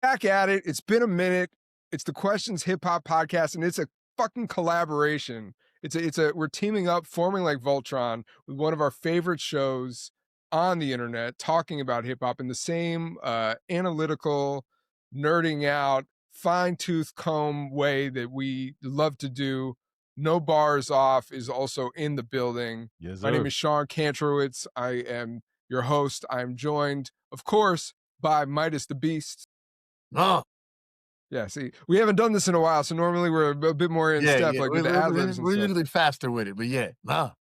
Back at it. It's been a minute. It's the Questions Hip Hop Podcast, and it's a fucking collaboration. We're teaming up, forming like Voltron with one of our favorite shows on the internet, talking about hip hop in the same analytical, nerding out, fine tooth comb way that we love to do. No Bars Off is also in the building. Yes, My name sir. is Sean Kantrowitz. I am your host. I am joined, of course, by MidaZ the BEAST. Oh, Yeah, see, we haven't done this in a while, so normally we're a bit more in yeah, step, yeah. like with the ad libs and We're stuff. usually faster with it, but yeah,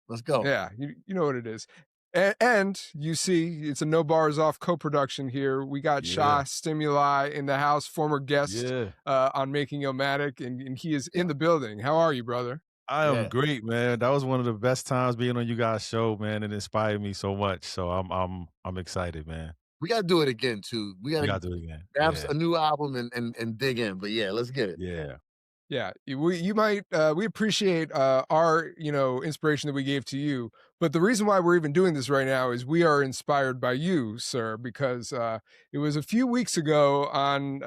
let's go. Yeah, you know what it is. And you see, it's a No Bars Off co-production here. We got Yeah. Stimuli in the house, former guest Yeah. on Making Illmatic, and he is in the building. How are you, brother? I am Yeah. great, man. That was one of the best times being on you guys' show, man. It inspired me so much. So I'm excited, man. We gotta do it again too. We We gotta gotta do it again. grab Yeah. a new album and dig in. But yeah, let's get it. Yeah. Yeah, we appreciate our inspiration that we gave to you, but the reason why we're even doing this right now is we are inspired by you, sir, because it was a few weeks ago on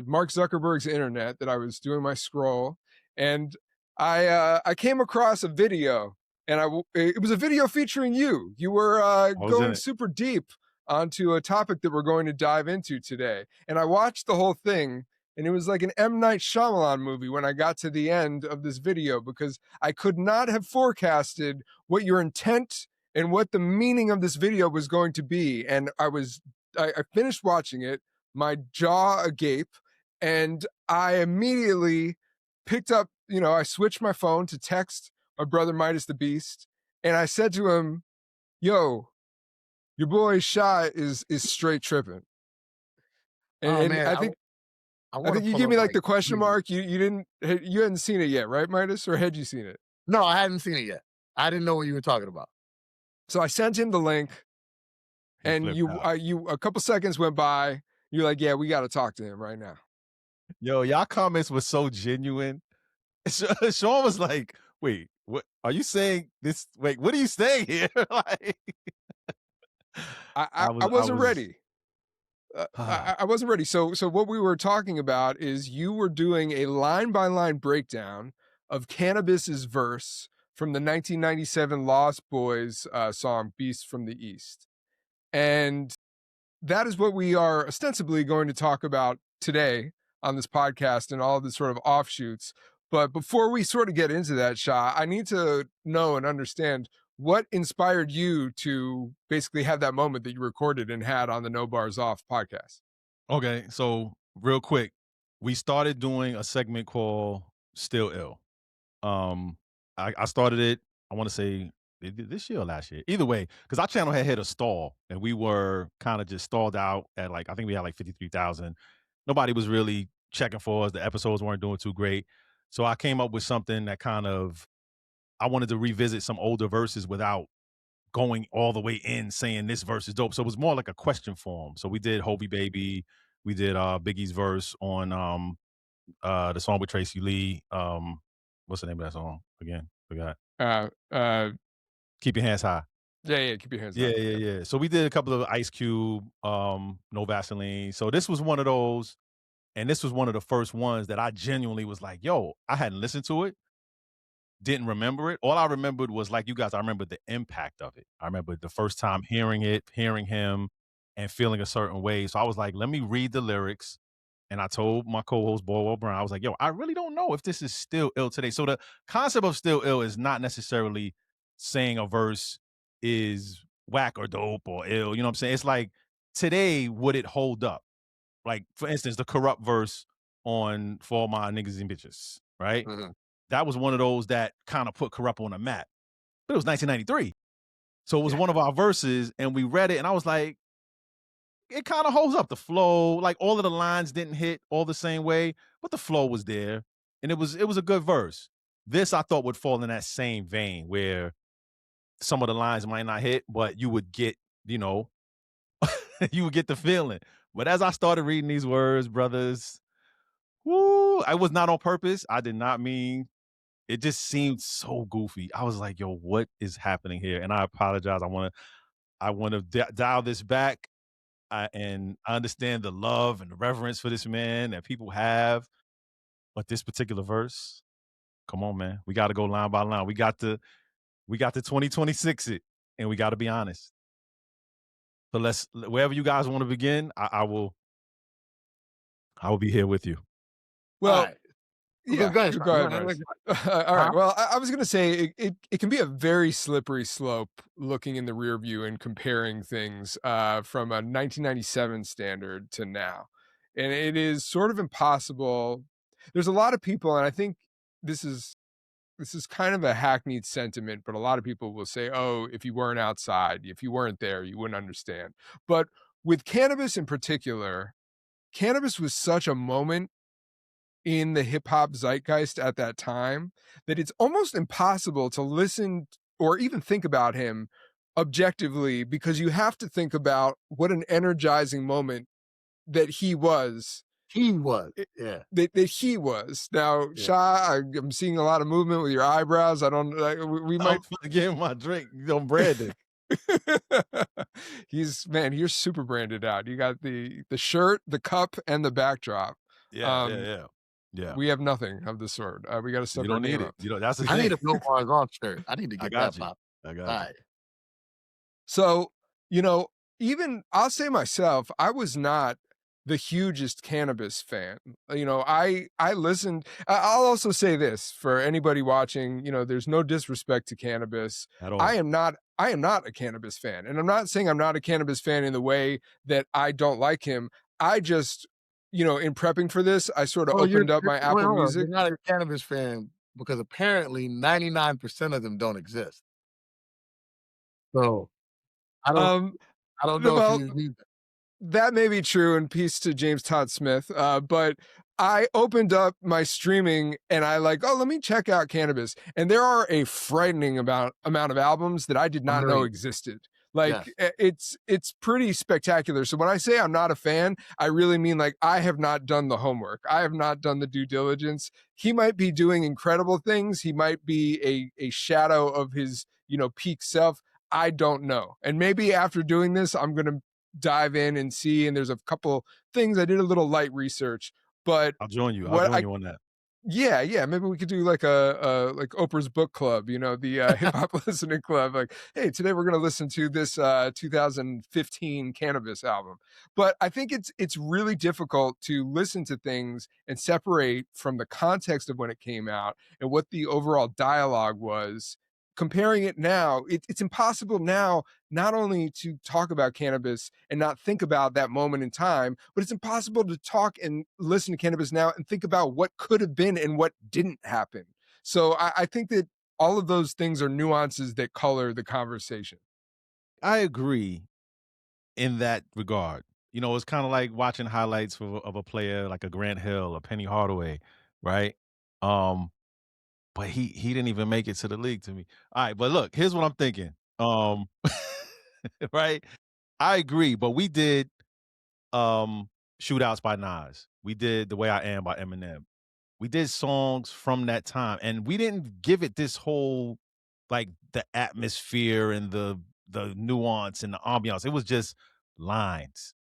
Mark Zuckerberg's internet that I was doing my scroll, and I came across a video, and it was a video featuring you. You were was in going it. super deep onto a topic that we're going to dive into today, and I watched the whole thing. And it was like an M. Night Shyamalan movie when I got to the end of this video, because I could not have forecasted what your intent and what the meaning of this video was going to be. And I finished watching it, my jaw agape, and I immediately picked up, I switched my phone to text my brother MidaZ the BEAST, and I said to him, yo, your boy Shy is straight tripping. And man, I think you pull give me up, like the question mark. You hadn't seen it yet, right, MidaZ? Or had you seen it? No, I hadn't seen it yet. I didn't know what you were talking about. So I sent him the link, He and flipped out. you a couple seconds went by. You're like, yeah, we got to talk to him right now. Yo, y'all comments were so genuine. Sean was like, wait, what are you saying this? Wait, what are you saying here? Like, I wasn't ready. I wasn't ready. So what we were talking about is you were doing a line by line breakdown of Canibus's verse from the 1997 Lost Boys song "Beast from the East," and that is what we are ostensibly going to talk about today on this podcast and all of the sort of offshoots. But before we sort of get into that, Shah, I need to know and understand what inspired you to basically have that moment that you recorded and had on the No Bars Off podcast. Okay, so real quick, we started doing a segment called Still Ill. I started it, I want to say this year or last year. Either way, because our channel had hit a stall and we were kind of just stalled out at I think we had like 53,000. Nobody was really checking for us. The episodes weren't doing too great. So I came up with something that I wanted to revisit some older verses without going all the way in saying this verse is dope. So it was more like a question form. So we did Hobie Baby. We did Biggie's verse on the song with Tracy Lee. What's the name of that song again? Forgot. Keep Your Hands High. Yeah, keep your hands Yeah, high. yeah. So we did a couple of Ice Cube, No Vaseline. So this was one of those, and this was one of the first ones that I genuinely was like, yo, I hadn't listened to it, didn't remember it. All I remembered was, like you guys, I remember the impact of it. I remember the first time hearing it, hearing him, and feeling a certain way. So I was like, let me read the lyrics. And I told my co-host, Boyle Brown, I was like, yo, I really don't know if this is still ill today. So the concept of still ill is not necessarily saying a verse is whack or dope or ill. You know what I'm saying? It's like, today, would it hold up? Like, for instance, the Corrupt verse on For All My Niggas and Bitches, right? Mhm. That was one of those that kind of put Corrupt on the map. But it was 1993. So it was one of our verses, and we read it, and I was like, it kind of holds up. The flow, like all of the lines didn't hit all the same way, but the flow was there, and it was a good verse. This I thought would fall in that same vein where some of the lines might not hit, but you would get, you would get the feeling. But as I started reading these words, brothers, woo, I was not on purpose. I did not mean. It just seemed so goofy. I was like, yo, what is happening here? And I apologize. I want to dial this back. And I understand the love and the reverence for this man that people have, but this particular verse, come on, man, we got to go line by line. We got to 2026 it, and we got to be honest. So let's wherever you guys want to begin, I will be here with you. All Well, right. yeah, Go ahead, go Sean. ahead, Go Mars. ahead. All right. Huh? Well, I was gonna say it can be a very slippery slope looking in the rear view and comparing things from a 1997 standard to now, and it is sort of impossible. There's a lot of people, and I think this is this is kind of a hackneyed sentiment, but a lot of people will say, "Oh, if you weren't outside, if you weren't there, you wouldn't understand." But with cannabis in particular, cannabis was such a moment in the hip hop zeitgeist at that time that it's almost impossible to listen or even think about him objectively because you have to think about what an energizing moment that he was. He was. i- Yeah. that he was. Now, Yeah. Shah, I'm seeing a lot of movement with your eyebrows. I don't. We I'm might. getting my drink, Brandon. He's man. You're super branded out. You got the shirt, the cup, and the backdrop. Yeah, yeah, Um, yeah, yeah. we have nothing of the sort. We got to You step our don't game need it. up. You know that's the I need thing. a No Bars Off shirt. I need to I get that got you. pop. I All got you. right. So, even I'll say myself, I was not the hugest cannabis fan. I listened. I'll also say this for anybody watching. There's no disrespect to cannabis. At I all. am not. I am not a cannabis fan, and I'm not saying I'm not a cannabis fan in the way that I don't like him. I just, in prepping for this, I sort of Oh, opened up my wait, Apple hold on. You're Music. not a cannabis fan because apparently 99% of them don't exist. So I don't Um, I don't know if well, you need that. that may be true, and peace to James Todd Smith. But I opened up my streaming and I like, oh, let me check out cannabis. And there are a frightening amount of albums that I did A not know million. existed. Like Yes. it's pretty spectacular. So when I say I'm not a fan, I really mean like I have not done the homework. I have not done the due diligence. He might be doing incredible things. He might be a shadow of his, peak self. I don't know. And maybe after doing this, I'm gonna dive in and see. And there's a couple things I did a little light research, but I'll join you. I'll what join I you on that. yeah, maybe we could do like a like Oprah's book club, the hip hop listening club. Like, hey, today we're gonna listen to this 2015 Cannabis album. But I think it's really difficult to listen to things and separate from the context of when it came out and what the overall dialogue was. Comparing it now, it's impossible now not only to talk about cannabis and not think about that moment in time, but it's impossible to talk and listen to cannabis now and think about what could have been and what didn't happen. So I think that all of those things are nuances that color the conversation. I agree in that regard. It's kind of like watching highlights of a player like a Grant Hill, a Penny Hardaway, right? Um, but he didn't even make it to the league to me. All right, but look, here's what I'm thinking. Right? I agree, but we did um Shootouts by Nas. We did The Way I Am by Eminem. We did songs from that time, and we didn't give it this whole like the atmosphere and the nuance and the ambiance. It was just lines.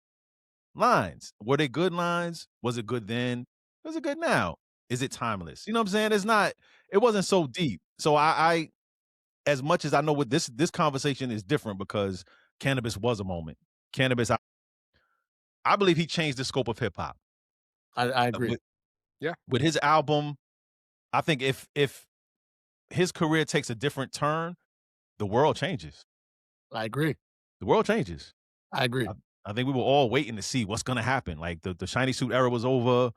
Lines. Were they good lines? Was it good then? Was it good now? Is it timeless? You know what I'm saying? It wasn't so deep. So I as much as I know what this conversation is different because cannabis was a moment. Cannabis, I believe he changed the scope of hip hop. I agree. With Yeah. with his album, I think if his career takes a different turn, the world changes. I agree. The world changes. I agree. I, I think we were all waiting to see what's gonna happen. Like the shiny suit era was over.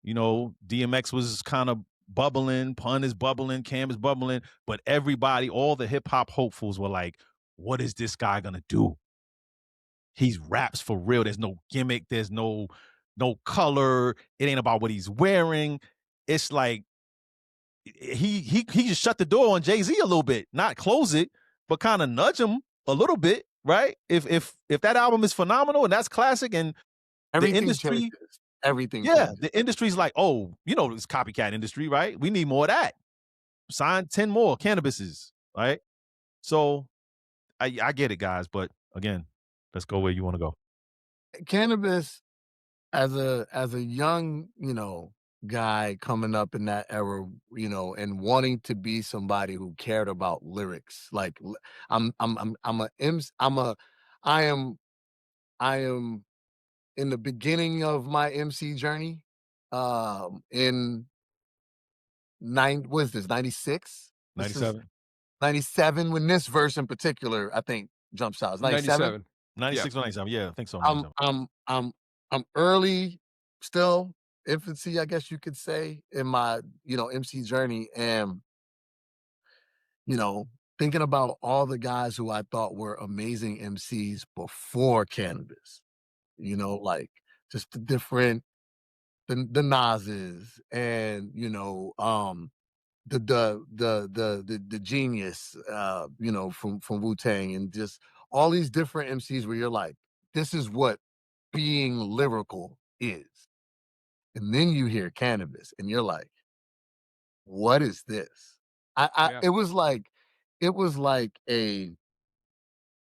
DMX was kind of bubbling, Pun is bubbling, Cam is bubbling, but everybody, all the hip hop hopefuls were like, what is this guy gonna do? He's raps for real. There's no gimmick. There's no color. It ain't about what he's wearing. It's like he just shut the door on Jay-Z a little bit, not close it, but kind of nudge him a little bit, right? If that album is phenomenal and that's classic and the Everything industry, changes. Everything yeah, changes. the industry's like, oh, it's copycat industry, right? We need more of that. Sign 10 more cannabises, right? So I get it, guys, but again, let's go where you want to go. Canibus as a young, guy coming up in that era, and wanting to be somebody who cared about lyrics. Like I'm a MC, I am I am in the beginning of my MC journey. In what is this, 96? This is 97, 97 when this verse in particular, I think, jumps out. It's 97. 97. Yeah. 96 or 97. Yeah, I think so. I'm 97. I'm I'm I'm early still, infancy, I guess you could say, in my, MC journey. And, you know, thinking about all the guys who I thought were amazing MCs before Canibus, like just the different the Nas's and, the genius, from Wu-Tang, and just all these different MCs where you're like, this is what being lyrical is. And then you hear Canibus and you're like, what is this? I Yeah. it was like a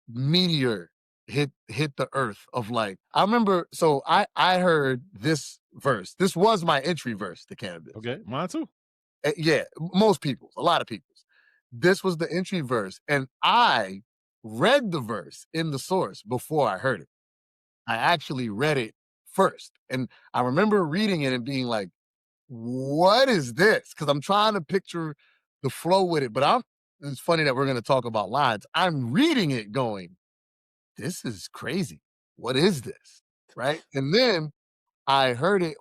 meteor hit the earth of, like, I remember. So I heard this verse. This was my entry verse to Canibus. Okay, mine too. Yeah, most people's, a lot of people's. This was the entry verse, and I read the verse in the source before I heard it. I actually read it first, and I remember reading it and being like, "What is this?" Because I'm trying to picture the flow with it, but it's funny that we're gonna talk about lines. I'm reading it going, "This is crazy. What is this?" Right? And then I heard it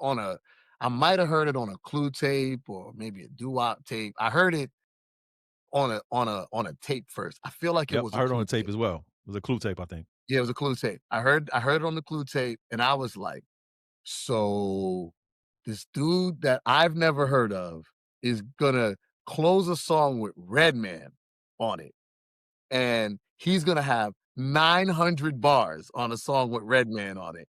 I might have heard it on a Clue tape or maybe a doo-wop tape. I heard it on a tape first. I feel like it Yep, was I a heard it on Clue the tape tape. as well. It was a Clue tape, I think. Yeah, it was a Clue tape. I heard it on the Clue tape, and I was like, so this dude that I've never heard of is gonna close a song with Redman on it, and he's gonna have 900 bars on a song with Redman on it.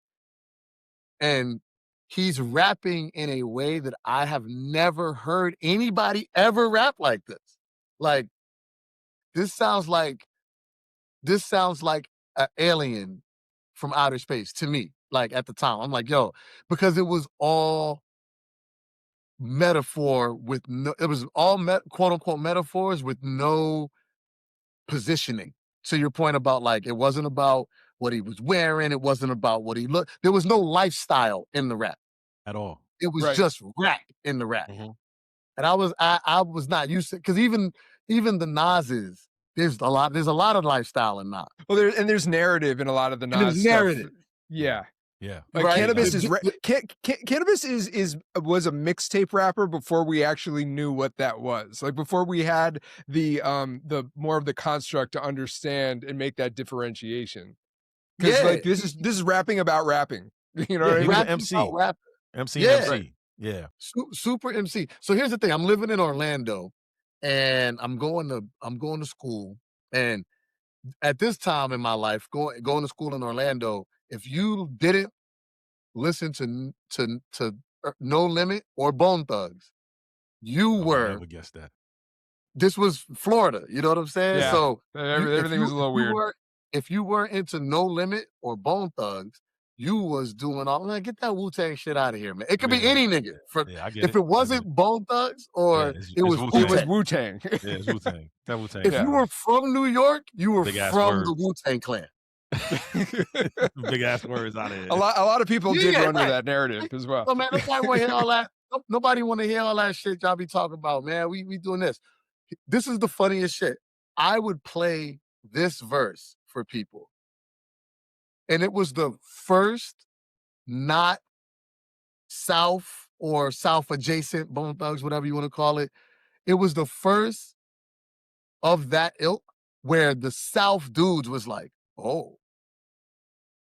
And he's rapping in a way that I have never heard anybody ever rap like this. Like, this sounds like this sounds like an alien from outer space to me. Like, at the time, I'm like, yo, because it was all metaphor with no, it was all quote unquote metaphors with no positioning. To your point about, like, it wasn't about what he was wearing, it wasn't about what he looked. There was no lifestyle in the rap. At all. It was Right. just rap in the rap. Mhm. And I was not used to, because even the Nas's, there's a lot of lifestyle in Nas. Well, there's narrative in a lot of the And there's Nas stuff. narrative, Yeah. Yeah. right? Cannabis is Cannabis was a mixtape rapper before we actually knew what that was. Like, before we had the more of the construct to understand and make that differentiation. Because, Yeah, like, this is rapping about rapping. You know Yeah, what I he was mean? an rapping about MC. rap. MC and Yeah, Right. MC. Yeah. super MC. So here's the thing: I'm living in Orlando, and I'm going to school, and at this time in my life, going to school in Orlando, if you didn't listen to No Limit or Bone Thugs, you I would were never guess that. this was Florida. You know what I'm saying? Yeah. So you if Everything you was a if little you weird. were if you weren't into No Limit or Bone Thugs, you was doing all, man, get that Wu-Tang shit out of here, man. It could be Yeah. any nigga. Yeah, I get If it. it I get wasn't it. Bone Thugs Yeah, or it it's was It was Wu-Tang. Wu-Tang. Wu-Tang. Yeah, it's Wu-Tang. That Wu-Tang If Yeah. you were from New York, you were Big ass from the words. Wu-Tang Clan. Big ass words out of A here. lot of people did Yeah, run with right. that narrative as well. So, man, nobody want to hear all that. Nobody want to hear all that shit y'all be talking about, man. We doing this. This is the funniest shit. I would play this verse for people, and it was the first not South or South adjacent Bone Thugs, whatever you want to call it. It was the first of that ilk where the South dudes was like, oh,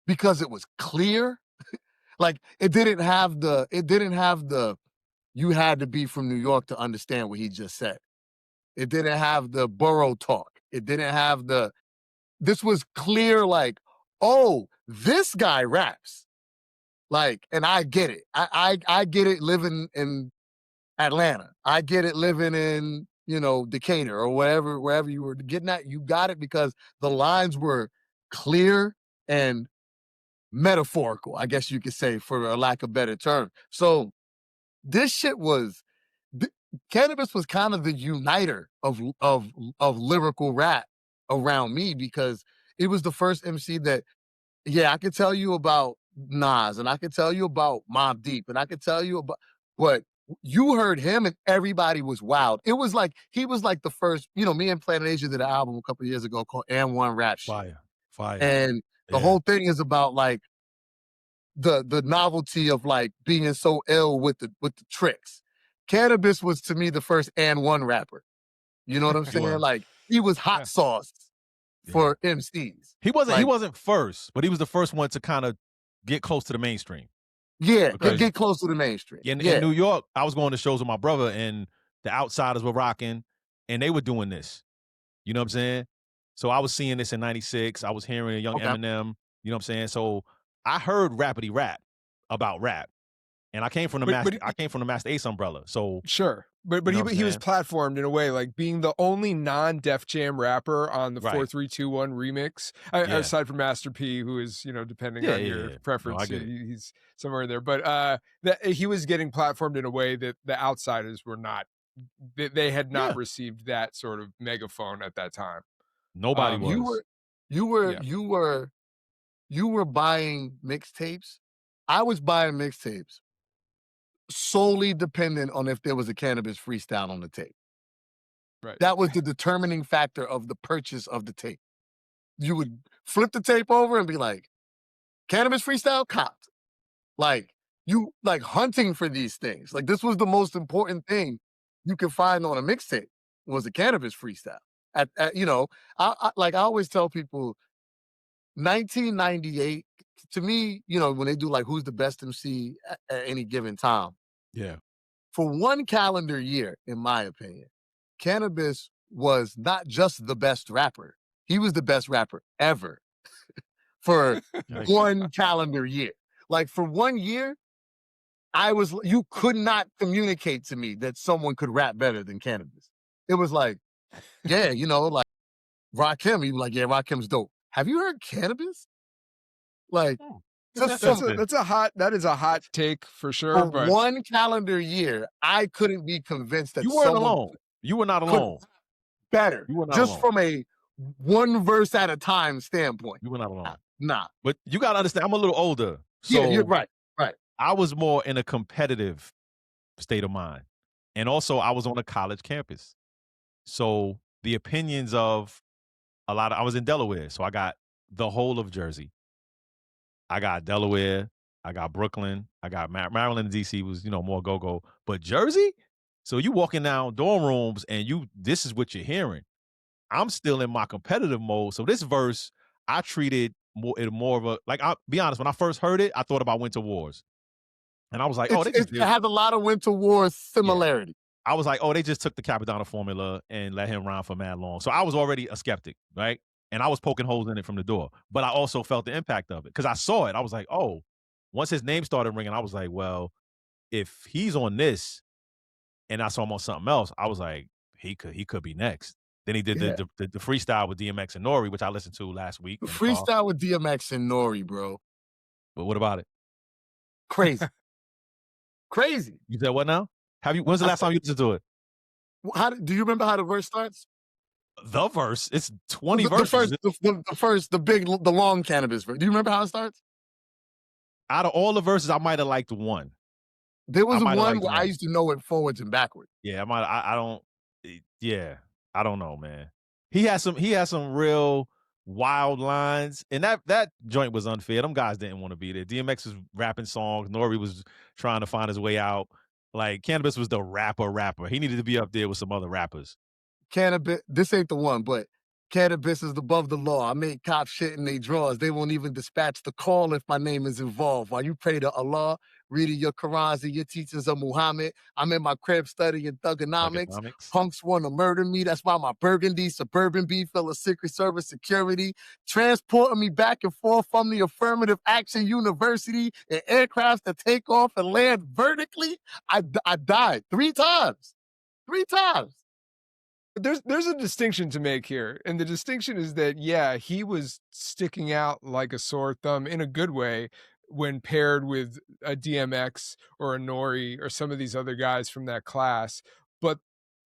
because it was clear. Like, it didn't have the you had to be from New York to understand what he just said. It didn't have the borough talk. It didn't have this was clear, like, oh, this guy raps. Like, and I get it. I get it living in Atlanta. I get it living in, Decatur or wherever you were getting at. You got it because the lines were clear and metaphorical, I guess you could say, for a lack of better term. So this shit was, Canibus was kind of the uniter of lyrical rap around me, because it was the first MC that, yeah, I could tell you about Nas, and I could tell you about Mobb Deep, and I could tell you about, but you heard him and everybody was wild. It was like, he was like the first, me and Planet Asia did an album a couple of years ago called And One Rap Shit. Fire. And the whole thing is about like the novelty of like being so ill with the tricks. Canibus was to me the first And One rapper. You know what I'm saying? Sure. Like, he was hot Yeah. sauce for MCs. He Like, wasn't first, but he was the first one to kind of get close to the mainstream. yeah, Because- get close to the mainstream. In Yeah. New York, I was going to shows with my brother, and the Outsiders were rocking, and they were doing this. You know what I'm saying? So I was seeing this in '96. I was hearing a young Okay. Eminem. You know what I'm saying? So I heard rapidy rap about rap, and I came from the Master Ace umbrella. So Sure. But You know what he I'm was saying? platformed in a way, like being the only non-Def Jam rapper on the Right. 4321 remix, Yeah. aside from Master P, who is, depending on your preference, No, I get it. he's somewhere in there. But that he was getting platformed in a way that the Outsiders were not. They had not Yeah. received that sort of megaphone at that time. Nobody was. You were buying mixtapes. I was buying mixtapes solely dependent on if there was a Canibus freestyle on the tape. Right. That was the determining factor of the purchase of the tape. You would flip the tape over and be like, Canibus freestyle copped. Like, you like hunting for these things. Like, this was the most important thing you could find on a mixtape, was a Canibus freestyle. I always tell people, 1998, to me, when they do like who's the best MC at any given time, Yeah. for one calendar year, in my opinion, Canibus was not just the best rapper, he was the best rapper ever for one calendar year. Like, for 1 year, you could not communicate to me that someone could rap better than Canibus. It was like, yeah, like Rakim, he was like, yeah, Rakim's dope. Have you heard Canibus? Like, That is a hot take for sure. For But one calendar year, I couldn't be convinced that You weren't someone alone. You were not could alone. better, You were not just alone. from a one verse at a time standpoint. You were not alone. Nah. But you got to understand, I'm a little older. So Yeah, you're right. Right. I was more in a competitive state of mind. And also, I was on a college campus. So the opinions of I was in Delaware. So I got the whole of Jersey. I got Delaware. I got Brooklyn. I got Maryland and DC was, more go-go. But Jersey? So you walking down dorm rooms and this is what you're hearing. I'm still in my competitive mode. So this verse, I treated more of a, like, I'll be honest, when I first heard it, I thought about Winter Wars. And I was like, It has a lot of Winter Wars similarity. I was like, oh, they just took the Capadonna formula and let him rhyme for mad long. So I was already a skeptic, right? And I was poking holes in it from the door. But I also felt the impact of it because I saw it. I was like, oh, once his name started ringing, I was like, well, if he's on this and I saw him on something else, I was like, he could be next. Then he did the freestyle with DMX and Nori, which I listened to last week. The freestyle with DMX and Nori, bro. But what about it? Crazy. Crazy. You said what now? When's the last time you listened to it? Do you remember how the verse starts? The verse? It's 20 verses. The long Canibus verse. Do you remember how it starts? Out of all the verses, I might have liked one. There was one where I used to know it forwards and backwards. Yeah, I don't know, man. He has some real wild lines, and that joint was unfair. Them guys didn't want to be there. DMX was rapping songs. Nori was trying to find his way out. Like, Canibus was the rapper. He needed to be up there with some other rappers. Canibus, this ain't the one, but Canibus is above the law. I make cops shit in their drawers. They won't even dispatch the call if my name is involved. While you pray to Allah, reading your Qurans and your teachings of Muhammad, I'm in my crib studying thugonomics. Punks want to murder me. That's why my burgundy suburban beef full of Secret Service security, transporting me back and forth from the Affirmative Action University in aircrafts that take off and land vertically. I died 3 times. 3 times. There's a distinction to make here, and the distinction is that, yeah, he was sticking out like a sore thumb in a good way when paired with a DMX or a Nori or some of these other guys from that class, but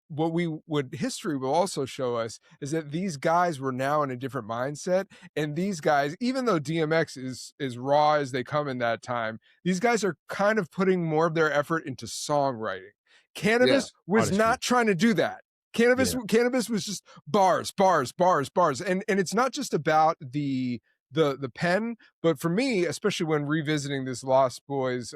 what history will also show us is that these guys were now in a different mindset, and these guys, even though DMX is raw as they come in that time, these guys are kind of putting more of their effort into songwriting. Yeah. Cannabis was Artistry. not trying to do that. Yeah. Cannabis was just bars, bars, bars, bars, and it's not just about the pen, but for me, especially when revisiting this Lost Boys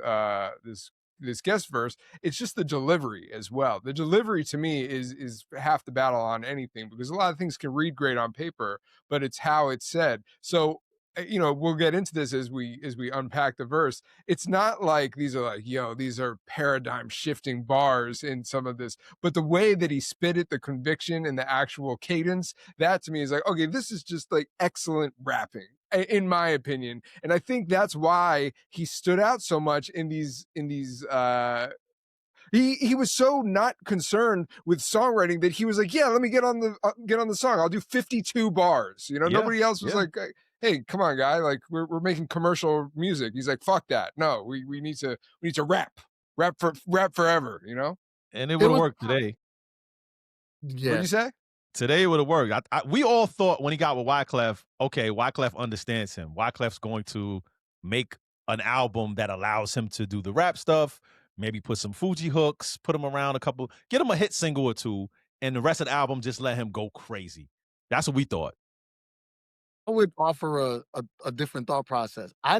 this guest verse, it's just the delivery as well. The delivery to me is half the battle on anything, because a lot of things can read great on paper, but it's how it's said. So you know, we'll get into this as we unpack the verse. It's not like these are like, yo, these are paradigm shifting bars in some of this, but the way that he spit it, the conviction and the actual cadence, that to me is like, okay, this is just like excellent rapping in my opinion. And I think that's why he stood out so much in these he was so not concerned with songwriting that he was like, yeah, let me get on the song. I'll do 52 bars. You know, Yeah. nobody else was Yeah. like, hey, come on, guy. Like we're making commercial music. He's like, fuck that. No, we need to rap forever, you know? And it It would have was worked today. What'd yeah. you say? Today it would have worked. We all thought when he got with Wyclef, okay, Wyclef understands him. Wyclef's going to make an album that allows him to do the rap stuff, maybe put some Fuji hooks, put him around a couple, get him a hit single or two, and the rest of the album just let him go crazy. That's what we thought. I would offer a different thought process. I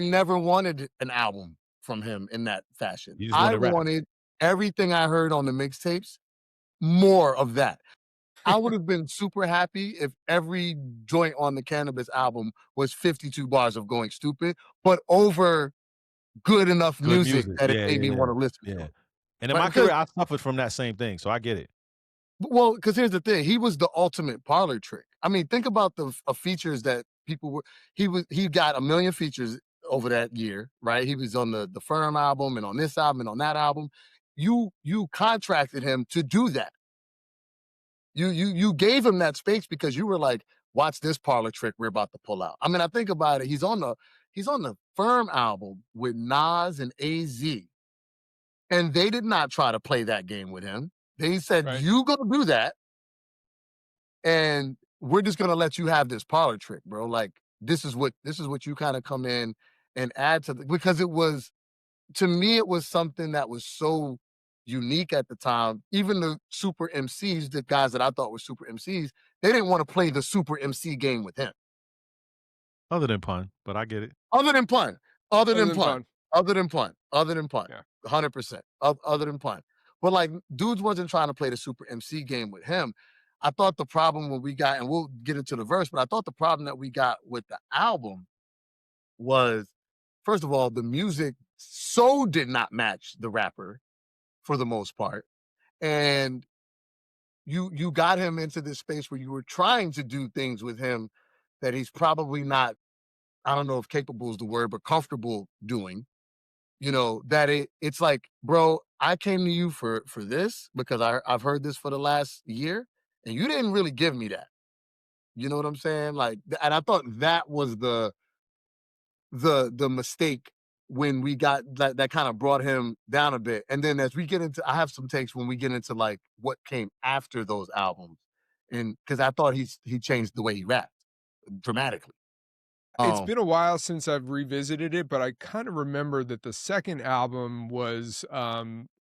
never wanted an album from him in that fashion. You just I wanted rap. wanted everything I heard on the mixtapes, more of that. I would have been super happy if every joint on the Cannabis album was 52 bars of going stupid, but over good enough Good music music. that it Yeah, made yeah, me yeah. wanna listen to Yeah. it, And in right? my Because career, I suffered from that same thing. So I get it. well, because here's the thing, he was the ultimate parlor trick. I mean, think about the features that people were he got a million features over that year, right? He was on the Firm album and on this album and on that album. You contracted him to do that. You gave him that space because you were like, "Watch this parlor trick we're about to pull out." I mean, I think about it. He's on the Firm album with Nas and AZ, and they did not try to play that game with him. They said, Right. "You go do that, and we're just gonna let you have this parlor trick, bro. Like this is what you kind of come in and add to the because it was to me, it was something that was so unique at the time. Even the super MCs, the guys that I thought were super MCs, they didn't want to play the super MC game with him. Other than pun, but I get it. Other than pun, other Other than than pun, pun. other than pun, other than pun, Yeah. 100%. Other than pun. But like, dudes wasn't trying to play the super MC game with him. I thought the problem when we got, and we'll get into the verse, but I thought the problem that we got with the album was, first of all, the music so did not match the rapper for the most part. And you got him into this space where you were trying to do things with him that he's probably not, I don't know if capable is the word, but comfortable doing. You know, that it's like, bro, I came to you for this because I've heard this for the last year, and you didn't really give me that. You know what I'm saying? Like, and I thought that was the mistake when we got that kind of brought him down a bit. And then as we get into, I have some takes when we get into like what came after those albums, and because I thought he changed the way he rapped dramatically. It's Um, been a while since I've revisited it, but I kind of remember that the second album was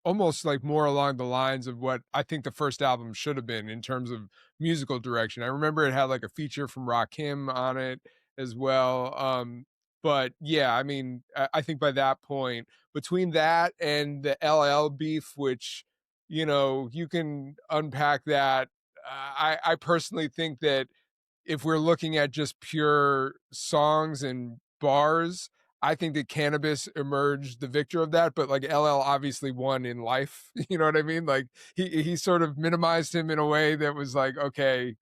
almost like more along the lines of what I think the first album should have been in terms of musical direction. I remember it had like a feature from Rakim on it as well. But yeah, I mean, I think by that point, between that and the LL beef, which, you know, you can unpack that. I personally think that if we're looking at just pure songs and bars, I think that Cannabis emerged the victor of that, but like LL obviously won in life. You know what I mean? Like he sort of minimized him in a way that was like, okay,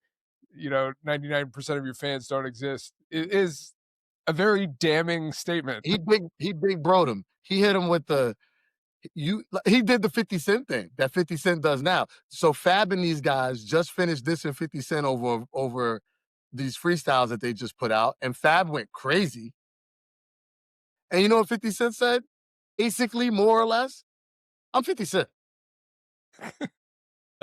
you know, 99% of your fans don't exist. It is a very damning statement. he big broed him. He hit him with the he did the 50 Cent thing that 50 Cent does now. So Fab and these guys just finished dissing 50 Cent over these freestyles that they just put out, and Fab went crazy. And you know what 50 Cent said? Basically, more or less, I'm 50 Cent.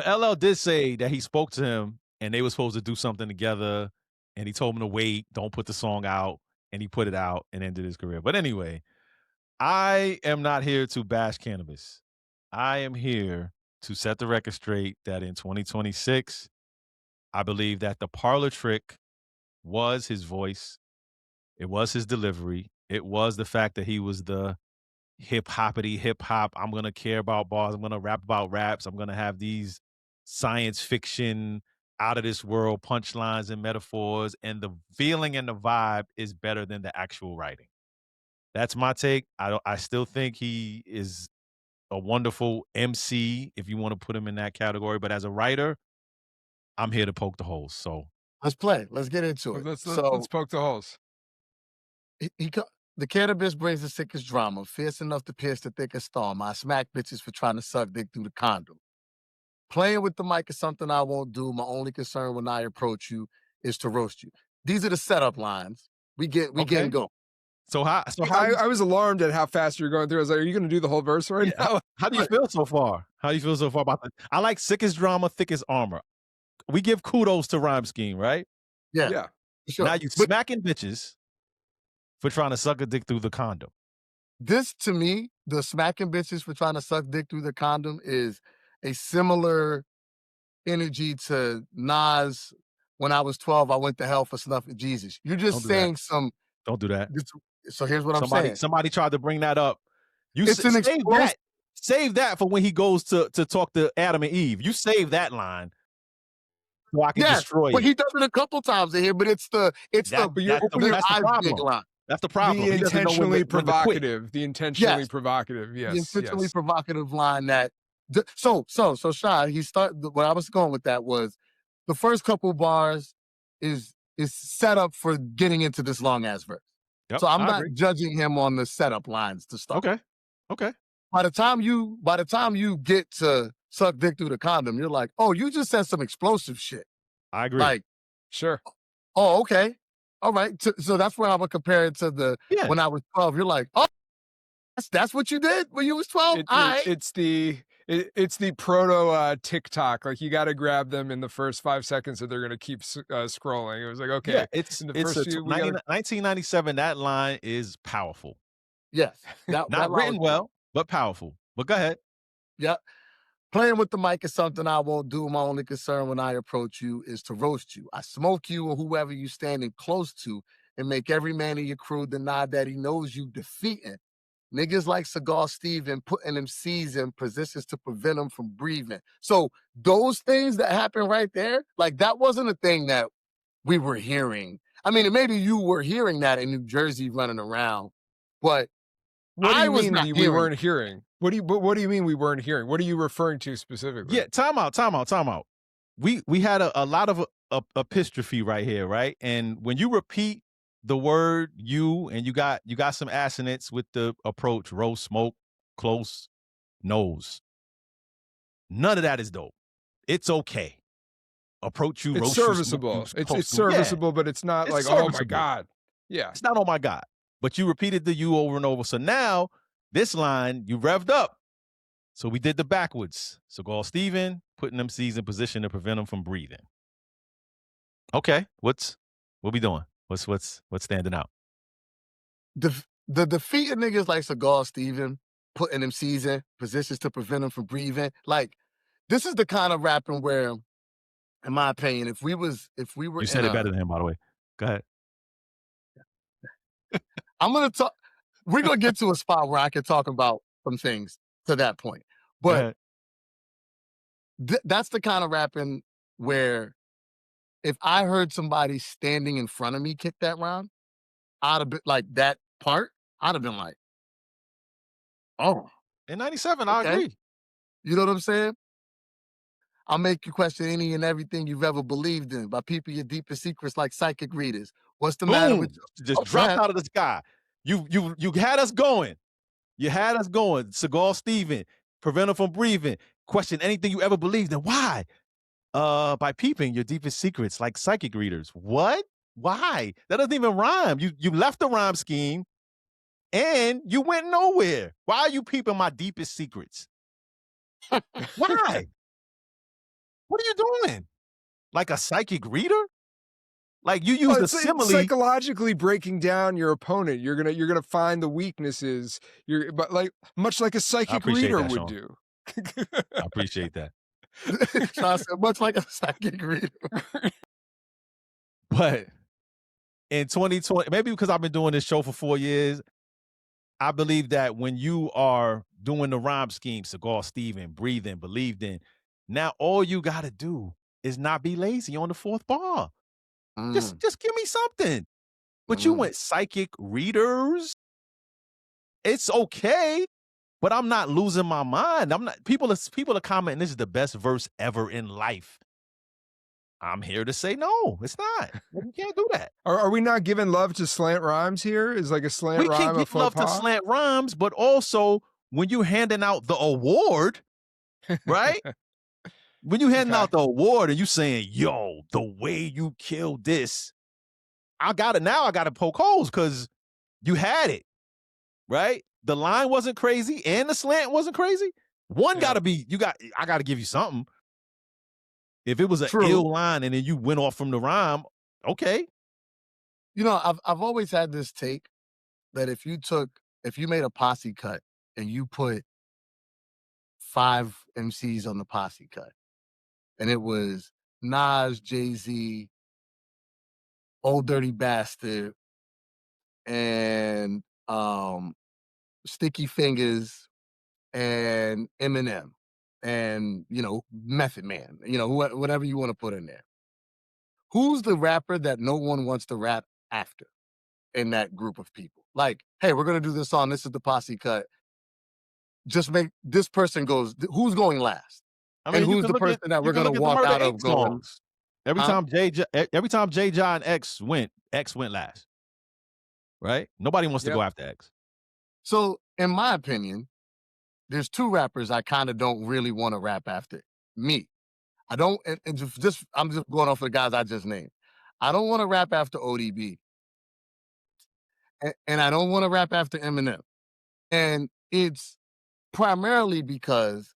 LL did say that he spoke to him and they were supposed to do something together, and he told him to wait, don't put the song out, and he put it out and ended his career. But anyway, I am not here to bash Canibus. I am here to set the record straight that in 2026, I believe that the parlor trick was his voice. It was his delivery. It was the fact that he was the hip hop. I'm going to care about bars. I'm going to rap about raps. I'm going to have these science fiction, out of this world punchlines and metaphors. And the feeling and the vibe is better than the actual writing. That's my take. I still think he is a wonderful MC, if you want to put him in that category. But as a writer, I'm here to poke the holes. So let's play. Let's get into it. Let's So poke the holes. the Canibus brings the sickest drama, fierce enough to pierce the thickest storm. I smack bitches for trying to suck dick through the condom. Playing with the mic is something I won't do. My only concern when I approach you is to roast you. These are the setup lines. We get going. So how I was alarmed at how fast you're going through. I was like, are you going to do the whole verse right now? How do you feel so far? How do you feel so far about that? I like sickest drama, thickest armor. We give kudos to rhyme scheme, right? Yeah. Sure. Now you smacking bitches for trying to suck a dick through the condom. This, to me, the smacking bitches for trying to suck dick through the condom is a similar energy to Nas. When I was 12, I went to hell for snuffing Jesus. You're just saying some. Don't do that. So here's what I'm saying. Somebody tried to bring that up. Save that for when he goes to talk to Adam and Eve. You save that line so I can destroy you. But he does it a couple times in here. But it's the open your eyes big line. That's the problem. The intentionally provocative. The intentionally provocative. Yes. The intentionally provocative line that. So Shy, where I was going with that was the first couple bars is set up for getting into this long ass verse. Yep, so I'm not judging him on the setup lines to start. Okay. By the time you get to suck dick through the condom, you're like, oh, you just said some explosive shit. I agree. Like, sure. Oh, okay. All right. So that's where I would compare it to when I was 12. You're like, oh, that's what you did when you was 12? It's the proto TikTok. Like, you got to grab them in the first 5 seconds or they're going to keep scrolling. It was like, okay. Yeah, it's 1997. That line is powerful. Yes. Not written well, but powerful. But go ahead. Yeah. Playing with the mic is something I won't do. My only concern when I approach you is to roast you. I smoke you or whoever you standing close to and make every man in your crew deny that he knows you defeating. Niggas like Cigar Steven putting MCs in positions to prevent them from breathing. So those things that happen right there, like that wasn't a thing that we were hearing. I mean, maybe you were hearing that in New Jersey running around, but what do you mean we weren't hearing? What do you mean we weren't hearing? What are you referring to specifically? Yeah, time out. We had a lot of epistrophe right here, right? And when you repeat the word you, and you got some assonance with the approach, roast, smoke, close, nose. None of that is dope. It's okay. Approach you, it's roast serviceable. You, it's serviceable, but it's not like, oh my God. Yeah. It's not oh my God. But you repeated the you over and over. So now this line you revved up. So we did the backwards. So Cigar Steven putting MCs in position to prevent them from breathing. Okay, what we doing? What's standing out? The defeated niggas like Cigar Steven putting MCs in positions to prevent them from breathing. Like, this is the kind of rapping where, in my opinion, if we were you said it better than him, by the way. Go ahead. We're gonna get to a spot where I can talk about some things to that point. But that's the kind of rapping where if I heard somebody standing in front of me kick that round, I'd have been like that part, I'd have been like, oh. In 97, I agree. You know what I'm saying? I'll make you question any and everything you've ever believed in by people your deepest secrets like psychic readers. What's the matter with you? Just dropped out of the sky. You had us going. You had us going. Seagal Steven, prevent him from breathing. Question anything you ever believed in. Why? By peeping your deepest secrets, like psychic readers. What? Why? That doesn't even rhyme. You left the rhyme scheme and you went nowhere. Why are you peeping my deepest secrets? Why? What are you doing? Like a psychic reader? Like you use the it's simile. psychologically breaking down your opponent. You're gonna find the weaknesses. But like much like a psychic reader that, would Sean. do. I appreciate that. Sean said, much like a psychic reader. But in 2020, maybe because I've been doing this show for 4 years, I believe that when you are doing the rhyme scheme, Seagal Steven, breathing, believed in, now all you got to do is not be lazy on the fourth bar. Just give me something. But you went psychic readers. It's okay, but I'm not losing my mind. I'm not. People are commenting this is the best verse ever in life. I'm here to say no, it's not. You can't do that. Are we not giving love to slant rhymes here? Is like a slant rhyme We can give love to slant rhymes, but also when you're handing out the award, right? When you're handing out the award and you saying, yo, the way you killed this, I got to poke holes because you had it, right? The line wasn't crazy and the slant wasn't crazy. I got to give you something. If it was an ill line and then you went off from the rhyme, okay. You know, I've always had this take that if you made a posse cut and you put 5 MCs on the posse cut, and it was Nas, Jay-Z, Old Dirty Bastard, and Sticky Fingers, and Eminem, and Method Man, whatever you want to put in there. Who's the rapper that no one wants to rap after in that group of people? Like, hey, we're gonna do this song. This is the posse cut. Just make this person goes. Who's going last? I mean, and who's the person that we're gonna walk out of going? Every time J. John X went last. Right? Nobody wants to go after X. So, in my opinion, there's 2 rappers I kind of don't really want to rap after. Me. I don't, and I'm just going off the guys I just named. I don't want to rap after ODB. And I don't want to rap after Eminem. And it's primarily because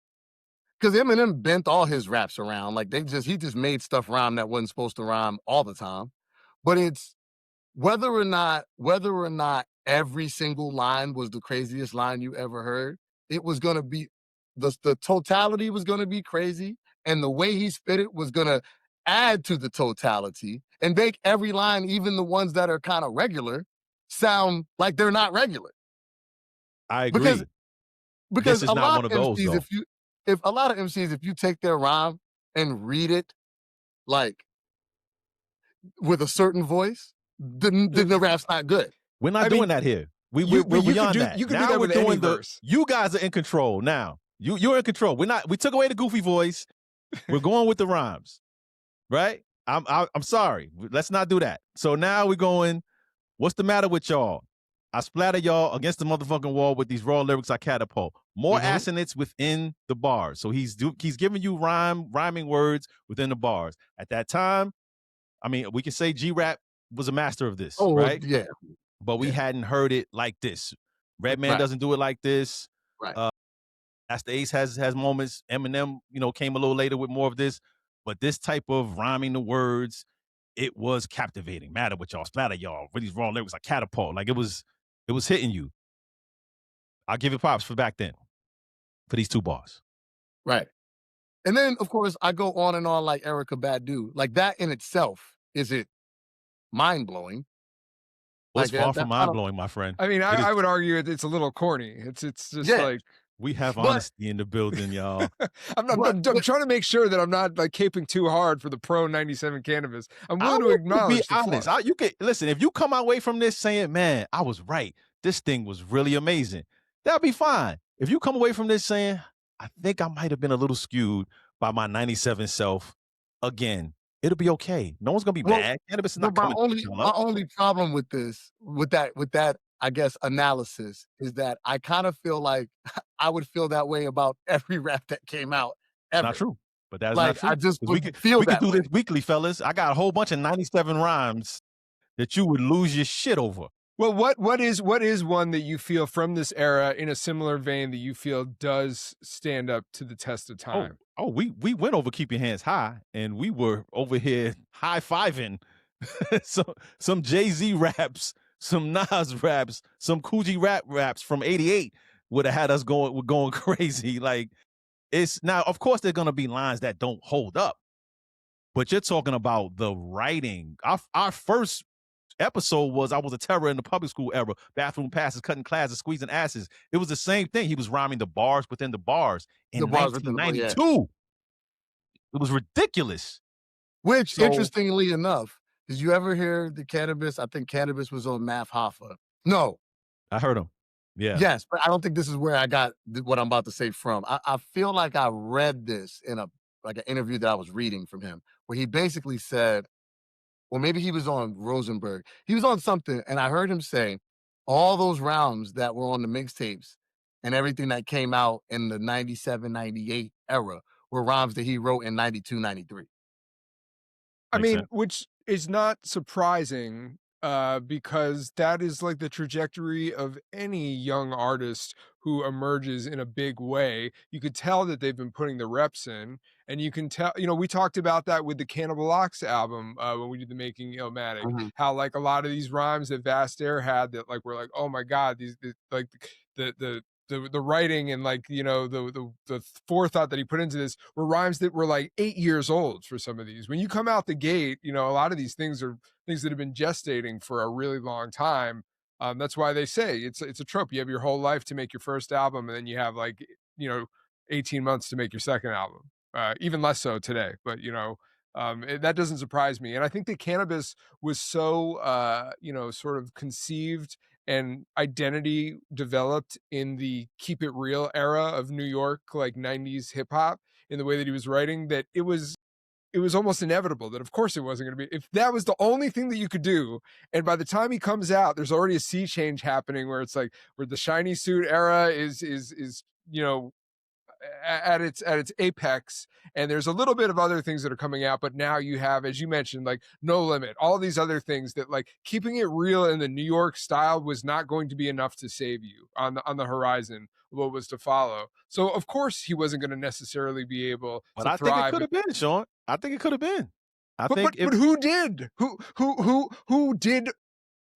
Eminem bent all his raps around. Like he just made stuff rhyme that wasn't supposed to rhyme all the time. But it's whether or not every single line was the craziest line you ever heard, it was going to be, the totality was going to be crazy. And the way he spit it was going to add to the totality and make every line, even the ones that are kind of regular, sound like they're not regular. I agree. Because this is not one of those, MCs, if a lot of MCs, if you take their rhyme and read it like with a certain voice, then the rap's not good. We're not doing that here. We're beyond that. You can do that with any verse. You guys are in control now. You're in control. We took away the goofy voice. We're going with the rhymes, right? I'm sorry. Let's not do that. So now we're going, what's the matter with y'all? I splatter y'all against the motherfucking wall with these raw lyrics I catapult. More assonance within the bars. So he's giving you rhyming words within the bars. At that time, I mean, we can say G-Rap was a master of this, right? Yeah. But we hadn't heard it like this. Redman doesn't do it like this. Right. Master Ace has moments. Eminem, came a little later with more of this. But this type of rhyming the words, it was captivating. Matter with y'all, splatter y'all. With these raw lyrics like catapult. Like it was hitting you. I'll give it props for back then. For these 2 bars. Right. And then, of course, I go on and on like Erykah Badu. Like that in itself, is it mind-blowing? Well, it's far from mind-blowing, my friend. I mean, I would argue it's a little corny. It's just like... We have honesty in the building, y'all. I'm trying to make sure that I'm not like caping too hard for the pro 97 Canibus. I'm willing to acknowledge be honest. You can listen, if you come away from this saying, man, I was right. This thing was really amazing. That'll be fine. If you come away from this saying, I think I might have been a little skewed by my 97 self, again, it'll be okay. No one's gonna be mad. Canibus is not coming. My only problem with that I guess, analysis is that I kind of feel like I would feel that way about every rap that came out Not ever. true. But that's not Like, I true. just 'Cause would feel we could that do way. this weekly, fellas. I got a whole bunch of 97 rhymes that you would lose your shit over. Well, what is one that you feel from this era in a similar vein that you feel does stand up to the test of time? We went over Keep Your Hands High, and we were over here high-fiving some Jay-Z raps, some Nas raps, some Coogee raps from '88 would have had us going crazy. Like, it's now, of course, there are gonna be lines that don't hold up, but you're talking about the writing. Our first episode was I was a terror in the public school era. Bathroom passes, cutting classes, squeezing asses. It was the same thing. He was rhyming the bars within the bars The in bars within the bar, yeah. 1992. It was ridiculous. Which, So- interestingly enough, did you ever hear the Canibus? I think Canibus was on Math Hoffa. No. I heard him. Yeah. Yes, but I don't think this is where I got what I'm about to say from. I feel like I read this in an interview that I was reading from him, where he basically said, well, maybe he was on Rosenberg. He was on something, and I heard him say all those rounds that were on the mixtapes and everything that came out in the 97, 98 era were rhymes that he wrote in 92, 93. I Makes mean, sense. which is not surprising, because that is like the trajectory of any young artist who emerges in a big way. You could tell that they've been putting the reps in, and you can tell, we talked about that with the Cannibal Ox album, when we did the Making Illmatic, how like a lot of these rhymes that Vast Air had that like were like, oh my God, these like the writing and like the forethought that he put into this were rhymes that were like 8 years old for some of these. When you come out the gate, a lot of these things are things that have been gestating for a really long time. That's why they say it's a trope. You have your whole life to make your first album, and then you have 18 months to make your second album. Even less so today, but that doesn't surprise me. And I think that Canibus was so sort of conceived and identity developed in the keep it real era of New York, like 90s hip hop, in the way that he was writing, that it was almost inevitable that of course it wasn't going to be, if that was the only thing that you could do. And by the time he comes out, there's already a sea change happening where it's like, where the shiny suit era is at its apex, and there's a little bit of other things that are coming out, but now you have, as you mentioned, like No Limit, all these other things that, like, keeping it real in the New York style was not going to be enough to save you on the horizon, what was to follow. So of course he wasn't going to necessarily be able But to I think it thrive. could have been, Sean. I think it could have been. But who did? Who did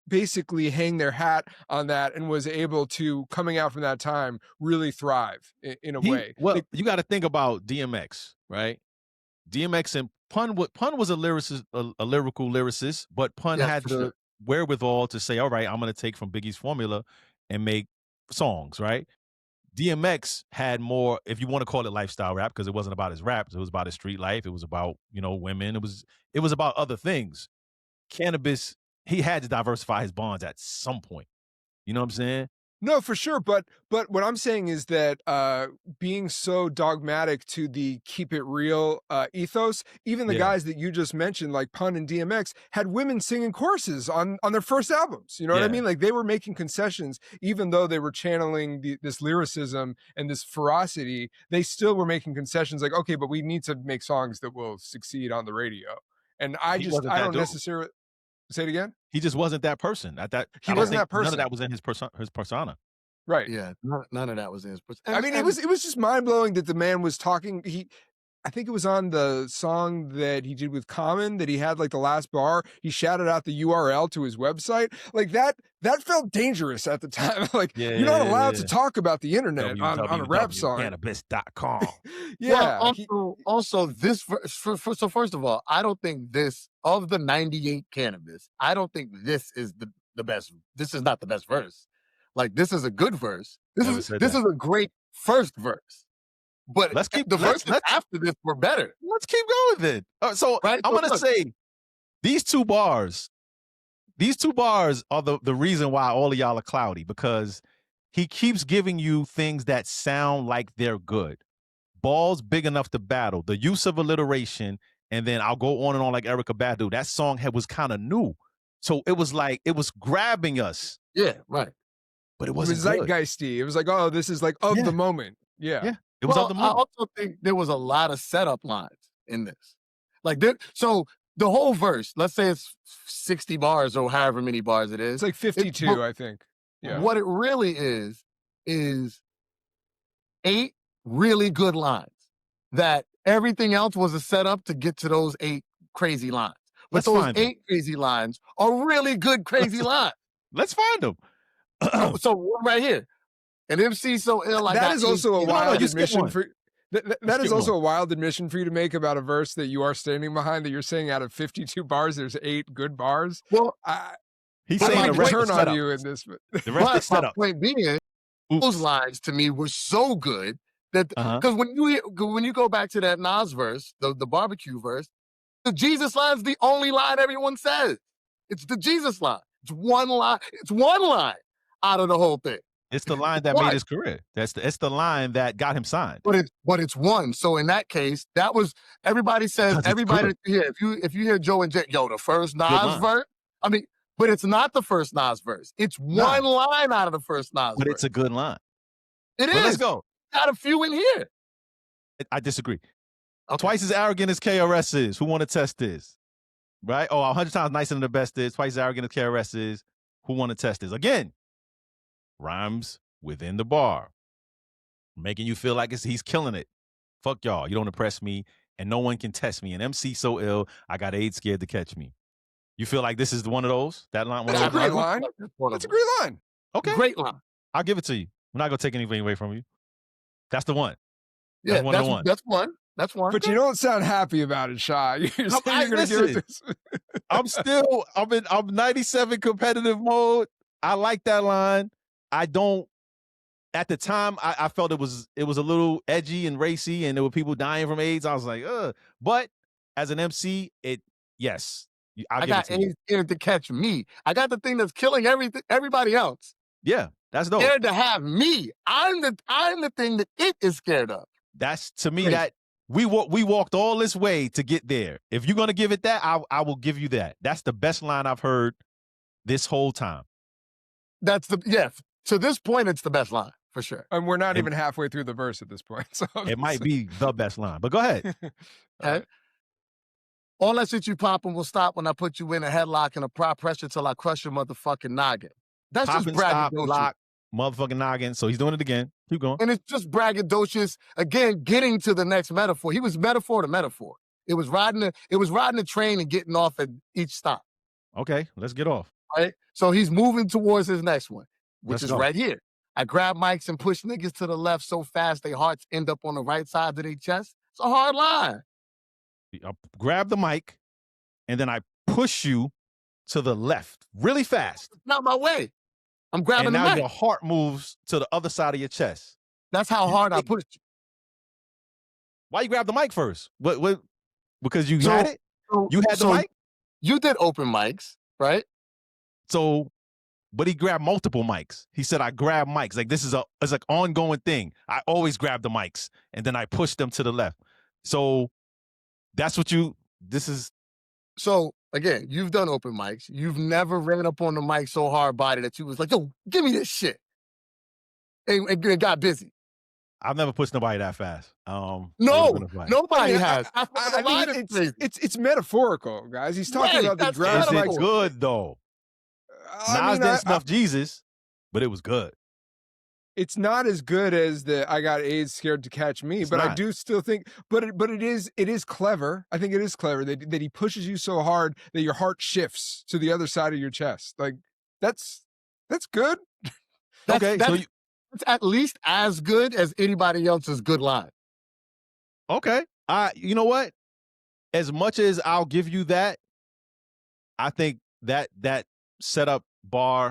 basically hang their hat on that and was able to, coming out from that time, really thrive in a way? Well, you got to think about DMX, right? DMX and Pun was a lyricist, a lyrical lyricist, but Pun Yes, had for the sure. wherewithal to say, all right, I'm going to take from Biggie's formula and make songs, right? DMX had more, if you want to call it lifestyle rap, because it wasn't about his raps, it was about his street life, it was about, women, it was about other things. Canibus, he had to diversify his bonds at some point. You know what I'm saying? No, for sure. But what I'm saying is that being so dogmatic to the keep it real ethos, even the guys that you just mentioned, like Pun and DMX, had women singing choruses on their first albums. You know what I mean? Like, they were making concessions, even though they were channeling this lyricism and this ferocity. They still were making concessions. Like, okay, but we need to make songs that will succeed on the radio. And I don't necessarily. Say it again? He just wasn't that person. He wasn't that person. None of that was in his persona. Right. Yeah, none of that was in his I mean, it was just mind-blowing that the man was talking. I think it was on the song that he did with Common that he had like the last bar, he shouted out the URL to his website. Like, that felt dangerous at the time. Like, you're not allowed to talk about the internet on a rap song. Canibus.com. Yeah. Well, also this so first of all, I don't think this, of the 98 Canibus, I don't think this is the best. This is not the best verse. Like, this is a good verse. This is a great first verse. But the verses after this were better. Let's keep going then. So right? I'm going to say these two bars are the reason why all of y'all are cloudy, because he keeps giving you things that sound like they're good. Balls big enough to battle, the use of alliteration, and then I'll go on and on like Erykah Badu. That song was kind of new. So it was like, it was grabbing us. Yeah, right. but it It wasn't was good. zeitgeisty. It was like, oh, this is like of Yeah. the moment. Yeah. Yeah, it was of the I moment. also think there was a lot of setup lines in this. Like, so the whole verse, let's say it's 60 bars or however many bars it is. It's like 52, I think. Yeah. What it really is 8 really good lines that everything else was a setup to get to those 8 crazy lines. But Let's those find 'em. 8 crazy lines are really good crazy lines. Let's find them. So one right here. An MC so ill. That is also a wild you skip admission one. for that skip is also one. a wild admission for you to make about a verse that you are standing behind, that you're saying out of 52 bars, there's 8 good bars. Well, He's I saying like the to rest turn is on set up. you in this. The rest but is set my up. point being, those Oops. lines to me were so good that because when you go back to that Nas verse, the barbecue verse, the Jesus line is the only line everyone says. It's the Jesus line. It's one line. It's one line out of the whole thing. It's the line that made his career. It's the line that got him signed. But it's one. So in that case, that was everybody says everybody here. If you hear Joe and Jay, the first Nas verse. I mean, but it's not the first Nas verse. It's one line out of the first Nas verse. But it's a good line. It is. Let's go. Got a few in here. I disagree. Okay. Twice as arrogant as KRS is. Who want to test this? Right? 100 times nicer than the best is. Twice as arrogant as KRS is. Who want to test this? Again, rhymes within the bar, making you feel like he's killing it. Fuck y'all. You don't impress me, and no one can test me. An MC so ill, I got AIDS scared to catch me. You feel like this is one of those? That line? That's a great line. That's a great line. Okay. Great line. I'll give it to you. I'm not going to take anything away from you. That's the one. Yeah, that's one. That's one. But you don't sound happy about it, Shy. You're saying you're going to give it this. I'm 97 competitive mode. I like that line. I don't. At the time, I felt it was a little edgy and racy, and there were people dying from AIDS. I was like, ugh. But as an MC, yes. I got AIDS scared to catch me. I got the thing that's killing everybody else. Yeah, that's dope. Scared to have me. I'm the thing that it is scared of. That's to me that we walked all this way to get there. If you're gonna give it that, I will give you that. That's the best line I've heard this whole time. To this point, it's the best line for sure. And we're not even halfway through the verse at this point. So it might be the best line, but go ahead. Okay. All that shit you popping will stop when I put you in a headlock and apply pressure till I crush your motherfucking noggin. That's Pop just and stop, braggadocious. lock, motherfucking noggin. So he's doing it again. Keep going. And it's just braggadocious. Again, getting to the next metaphor. He was metaphor to metaphor. It was riding the train and getting off at each stop. Okay, let's get off. Right? So he's moving towards his next one, which is go. right here. I grab mics and push niggas to the left so fast their hearts end up on the right side of their chest. It's a hard line. I grab the mic, and then I push you to the left really fast. It's not my way. I'm grabbing the mic. And now your heart moves to the other side of your chest. That's how hard I pushed you. Why you grab the mic first? What? Because you had it? You had the mic? You did open mics, right? So, but he grabbed multiple mics. He said, I grab mics. Like, it's like ongoing thing. I always grab the mics, and then I push them to the left. So, that's what this is. So, again, you've done open mics. You've never ran up on the mic so hard body that you was like, yo, give me this shit. And got busy. I've never pushed nobody that fast. No, nobody has. I mean, it's metaphorical, guys. He's talking about the ground. It's good, though. Nas didn't snuff Jesus, but it was good. It's not as good as the I got AIDS scared to catch me, but I do still think, but it is clever. I think it is clever that he pushes you so hard that your heart shifts to the other side of your chest. Like that's good. It's at least as good as anybody else's good line. Okay. You know what? As much as I'll give you that, I think that setup bar.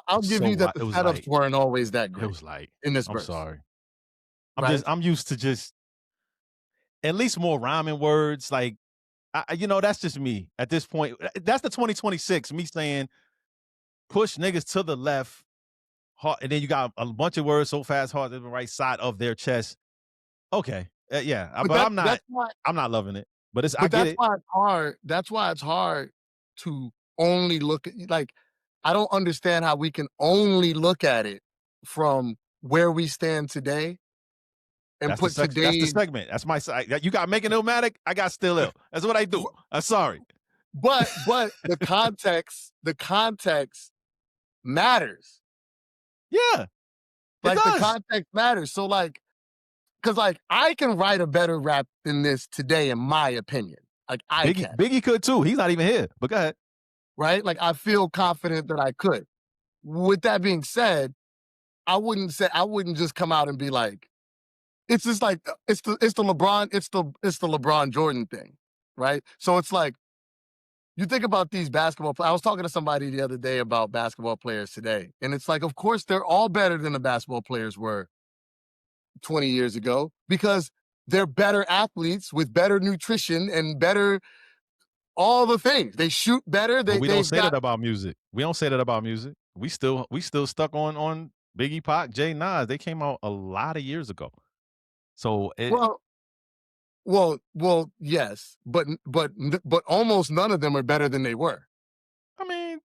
I'll give you that the setups weren't always that great. It was light in this I'm verse. sorry. I'm used to just at least more rhyming words. Like, that's just me at this point. That's the 2026 me saying push niggas to the left, and then you got a bunch of words so fast, hard to the right side of their chest. Okay, yeah, but I'm not loving it. But I get it. Why it's hard. That's why it's hard to only look at like I don't understand how we can only look at it from where we stand today and That's put that's the today's segment. That's my side. You got Making Illmatic, I got Still Ill. That's what I do. I'm sorry. but the context matters. Yeah, it Like the does. context matters. So like, cause like I can write a better rap than this today, in my opinion. Like I can, Biggie could too. He's not even here. But go ahead. right? Like I feel confident that I could. With that being said, I wouldn't just come out and be like, it's just like it's the LeBron Jordan thing, right? So it's like you think about these basketball players. I was talking to somebody the other day about basketball players today, and it's like, of course, they're all better than the basketball players were 20 years ago because they're better athletes with better nutrition and better all the things. They shoot better. But we don't They've say that got about music. We don't say that about music. We still stuck on Biggie, Pac, Jay, Nas. They came out a lot of years ago. So well, yes, but almost none of them are better than they were. I mean,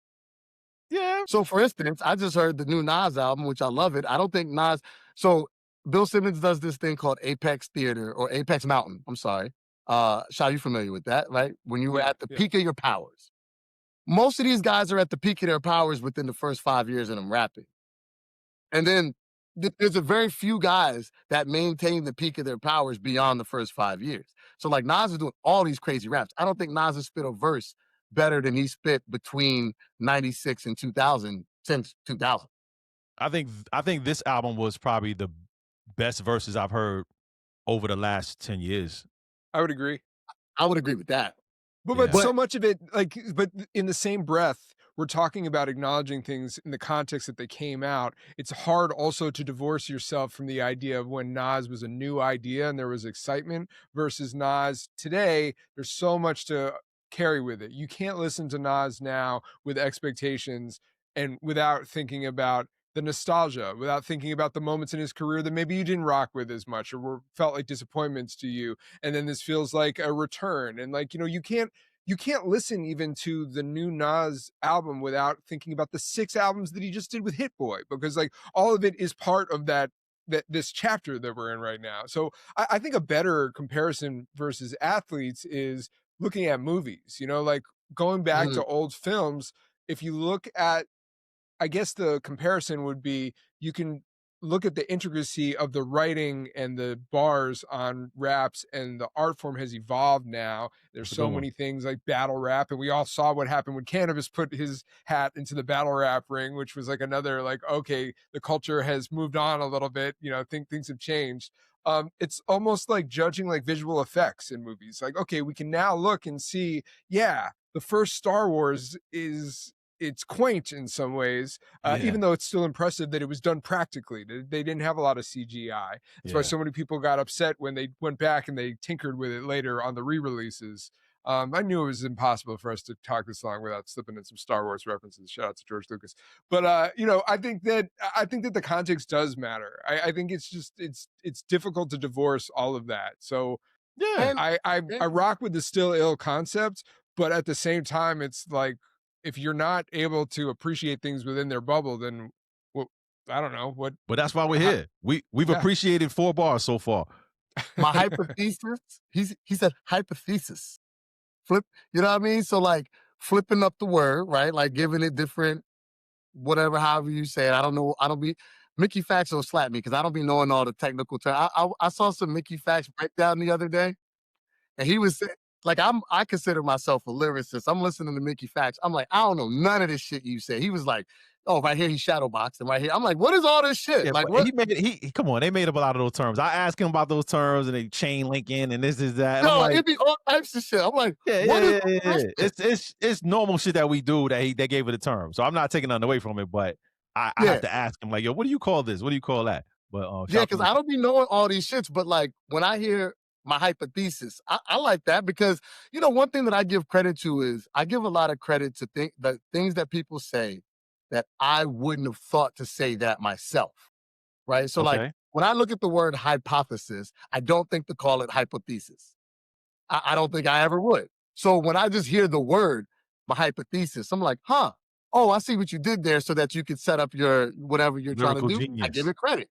yeah. So, for instance, I just heard the new Nas album, which I love it. I don't think Nas. So, Bill Simmons does this thing called Apex Theater or Apex Mountain. I'm sorry. Shah, you familiar with that, right? When you were at the peak of your powers. Most of these guys are at the peak of their powers within the first 5 years of them rapping. And then there's a very few guys that maintain the peak of their powers beyond the first 5 years. So like Nas is doing all these crazy raps. I don't think Nas has spit a verse better than he spit between 96 and 2000 since 2000. I think this album was probably the best verses I've heard over the last 10 years. I would agree. I would agree with that. But so much of it, like, but in the same breath, we're talking about acknowledging things in the context that they came out. It's hard also to divorce yourself from the idea of when Nas was a new idea and there was excitement versus Nas today. There's so much to carry with it. You can't listen to Nas now with expectations and without thinking about the nostalgia, without thinking about the moments in his career that maybe you didn't rock with as much or felt like disappointments to you. And then this feels like a return. And like, you can't listen even to the new Nas album without thinking about the 6 albums that he just did with Hit Boy, because like all of it is part of this chapter that we're in right now. So I think a better comparison versus athletes is looking at movies, like going back to old films. If you look at, I guess the comparison would be you can look at the intricacy of the writing and the bars on raps, and the art form has evolved now. There's so many things like battle rap, and we all saw what happened when Canibus put his hat into the battle rap ring, which was like another like, okay, the culture has moved on a little bit, things have changed. It's almost like judging like visual effects in movies. Like, okay, we can now look and see, yeah, the first Star Wars it's quaint in some ways, even though it's still impressive that it was done practically. They didn't have a lot of CGI. That's why so many people got upset when they went back and they tinkered with it later on the re-releases. I knew it was impossible for us to talk this long without slipping in some Star Wars references. Shout out to George Lucas. But I think that the context does matter. I think it's difficult to divorce all of that. So yeah, I rock with the Still Ill concept, but at the same time, it's like, if you're not able to appreciate things within their bubble, then I don't know what. But that's why we're here. We've appreciated 4 bars so far. My hypothesis, he said hypothesis. Flip, you know what I mean? So like flipping up the word, right? Like giving it different, whatever, however you say it. I don't know. Mickey Fax will slap me because I don't be knowing all the technical terms. I saw some Mickey Fax breakdown the other day, and he was saying, like, I consider myself a lyricist. I'm listening to Mickey Fax. I'm like, I don't know none of this shit you say. He was like, oh, right here, he's shadow boxing right here. I'm like, what is all this shit? Yeah, like, what? He made it. He come on, they made up a lot of those terms. I asked him about those terms and they chain linking and this is that. No, like, it'd be all types of shit. I'm like, yeah. It's normal shit that we do that they gave it a term. So I'm not taking nothing away from it, but I have to ask him, like, yo, what do you call this? What do you call that? But yeah, because I don't be knowing all these shits, but like when I hear my hypothesis, I like that because, one thing that I give credit to is I give a lot of credit to the things that people say that I wouldn't have thought to say that myself, right? So like when I look at the word hypothesis, I don't think to call it hypothesis. I don't think I ever would. So when I just hear the word, my hypothesis, I'm like, huh, oh, I see what you did there so that you could set up your whatever you're trying to Lyrical do. I give genius. it credit.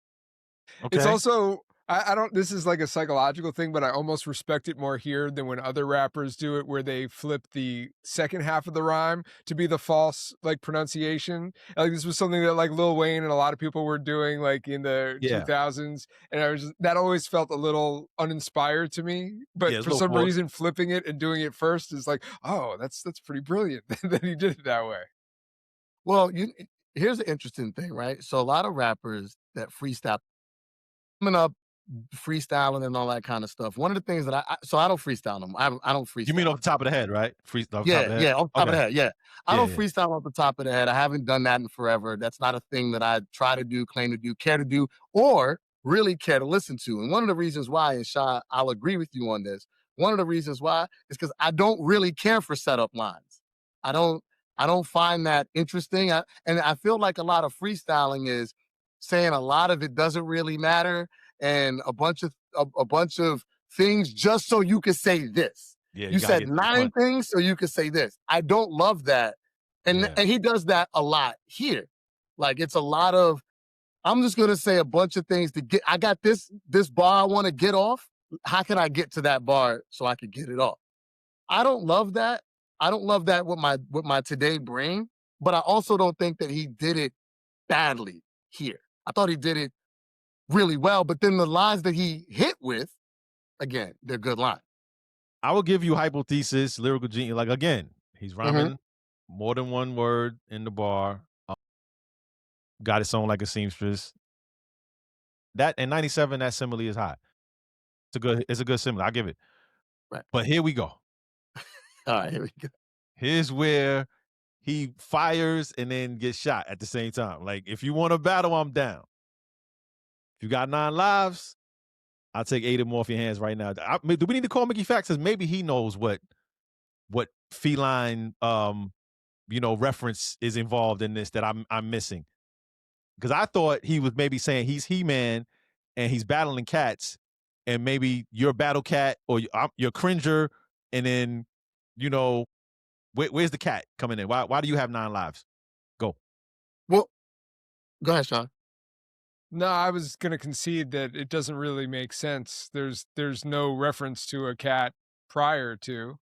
It's Okay. also I don't this is like a psychological thing, but I almost respect it more here than when other rappers do it where they flip the second half of the rhyme to be the false like pronunciation. Like this was something that like Lil Wayne and a lot of people were doing like in the Yeah. 2000s, and that always felt a little uninspired to me. Yeah, But it's a for little some forced. reason, flipping it and doing it first is like, oh, that's pretty brilliant that he did it that way. Well, here's the interesting thing, right? So a lot of rappers that freestyle coming up freestyling and all that kind of stuff. One of the things that so I don't freestyle them. I don't You mean freestyle. off the top of the head, right? Freestyle off the top of Yeah, the head? yeah, off the top of Okay. the head, yeah. I Yeah, don't yeah. freestyle off the top of the head. I haven't done that in forever. That's not a thing that I try to do, claim to do, care to do, or really care to listen to. And one of the reasons why, and Sha, I'll agree with you on this. One of the reasons why is because I don't really care for setup lines. I don't I don't find that interesting. And I feel like a lot of freestyling is saying a lot of it doesn't really matter and a bunch of things just so you can say this. Yeah, you You gotta said get to the 9 point. things so you could say this. I don't love that. Yeah. And he does that a lot here. Like it's a lot of I'm just gonna say a bunch of things to get I got this bar I want to get off. How can I get to that bar so I can get it off? I don't love that. I don't love that with my today brain, but I also don't think that he did it badly here. I thought he did it really well, but then the lines that he hit with, again, they're good lines. I will give you hypothesis, lyrical genius. Like again, he's Mhm. rhyming more than one word in the bar. Got his song like a seamstress. That in '97, that simile is high. It's a good simile. I give it. Right. But here we go. All right, here we go. Here's where he fires and then gets shot at the same time. Like, if you want a battle, I'm down. If you got 9 lives, I'll take 8 of them off your hands right now. Do we need to call Mickey Facts? Because maybe he knows what feline reference is involved in this that I'm missing. Because I thought he was maybe saying he's He-Man and he's battling cats, and maybe you're Battle Cat or you're Cringer, and then where's the cat coming in? Why do you have 9 lives? Go. Well, go ahead, Sean. No, I was gonna concede that it doesn't really make sense. There's no reference to a cat prior to.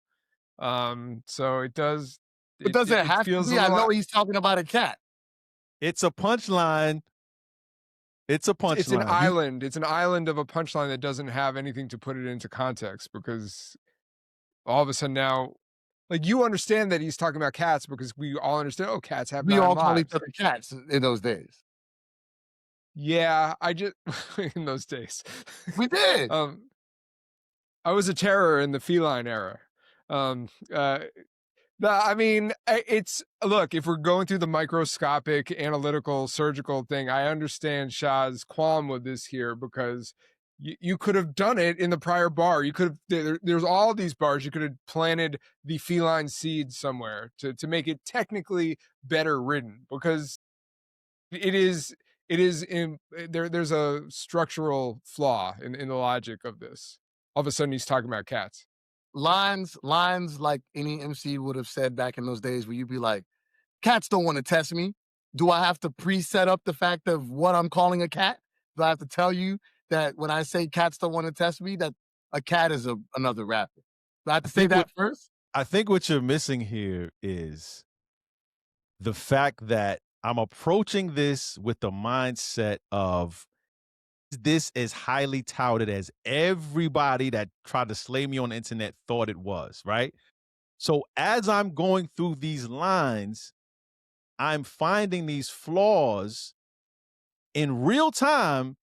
So it does It doesn't it have to feels a be. I little know he's talking about a cat. It's a punchline. It's a it's an punchline. island. It's an island of a punchline that doesn't have anything to put it into context because all of a sudden now like you understand that he's talking about cats because we all understand, oh, cats have We 9 all call each lives. other cats in those days. Yeah, I just in those days. We did. I was a terror in the feline era. Um, uh, I mean, it's look, if we're going through the microscopic, analytical, surgical thing, I understand Shah's qualm with this here because you could have done it in the prior bar. You could have there's all these bars. You could have planted the feline seed somewhere to make it technically better written because it is there's a structural flaw in the logic of this. All of a sudden he's talking about cats. Lines like any MC would have said back in those days where you'd be like, cats don't want to test me. Do I have to pre-set up the fact of what I'm calling a cat? Do I have to tell you that when I say cats don't want to test me, that a cat is another rapper? Do I have I to say think that first? I think what you're missing here is the fact that I'm approaching this with the mindset of this as highly touted as everybody that tried to slay me on the internet thought it was, right? So as I'm going through these lines, I'm finding these flaws in real time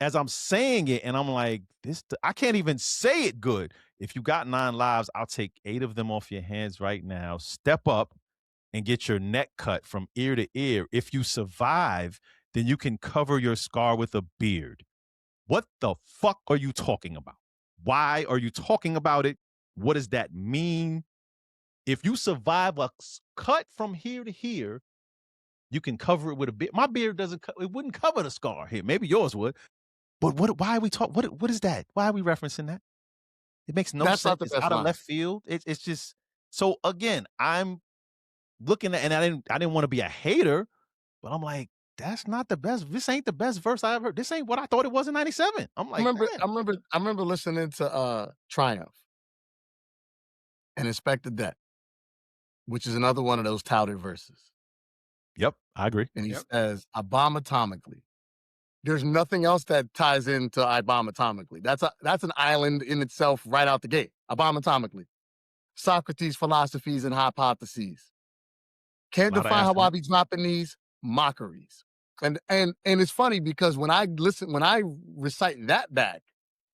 as I'm saying it, and I'm like, I can't even say it good. If you got 9 lives, I'll take 8 of them off your hands right now. Step up and get your neck cut from ear to ear. If you survive, then you can cover your scar with a beard. What the fuck are you talking about? Why are you talking about it? What does that mean? If you survive a cut from here to here, you can cover it with a beard. My beard doesn't. It wouldn't cover the scar here. Maybe yours would. But why are we talking? What is that? Why are we referencing that? It makes no That's sense. not the It's best out of line. left field. It's just so again. looking at, and I didn't want to be a hater, but I'm like, that's not the best. This ain't the best verse I ever heard. This ain't what I thought it was in 97. I'm I like, remember, I damn. remember, I remember listening to Triumph and Inspector Deck, which is another one of those touted verses. Yep, I agree. And he Yep. says, "I bomb atomically." There's nothing else that ties into "I bomb atomically." That's an island in itself, right out the gate. I bomb atomically. Socrates' philosophies and hypotheses. A Can't lot of define how I astronauts. be dropping these mockeries. And it's funny because when I recite that back,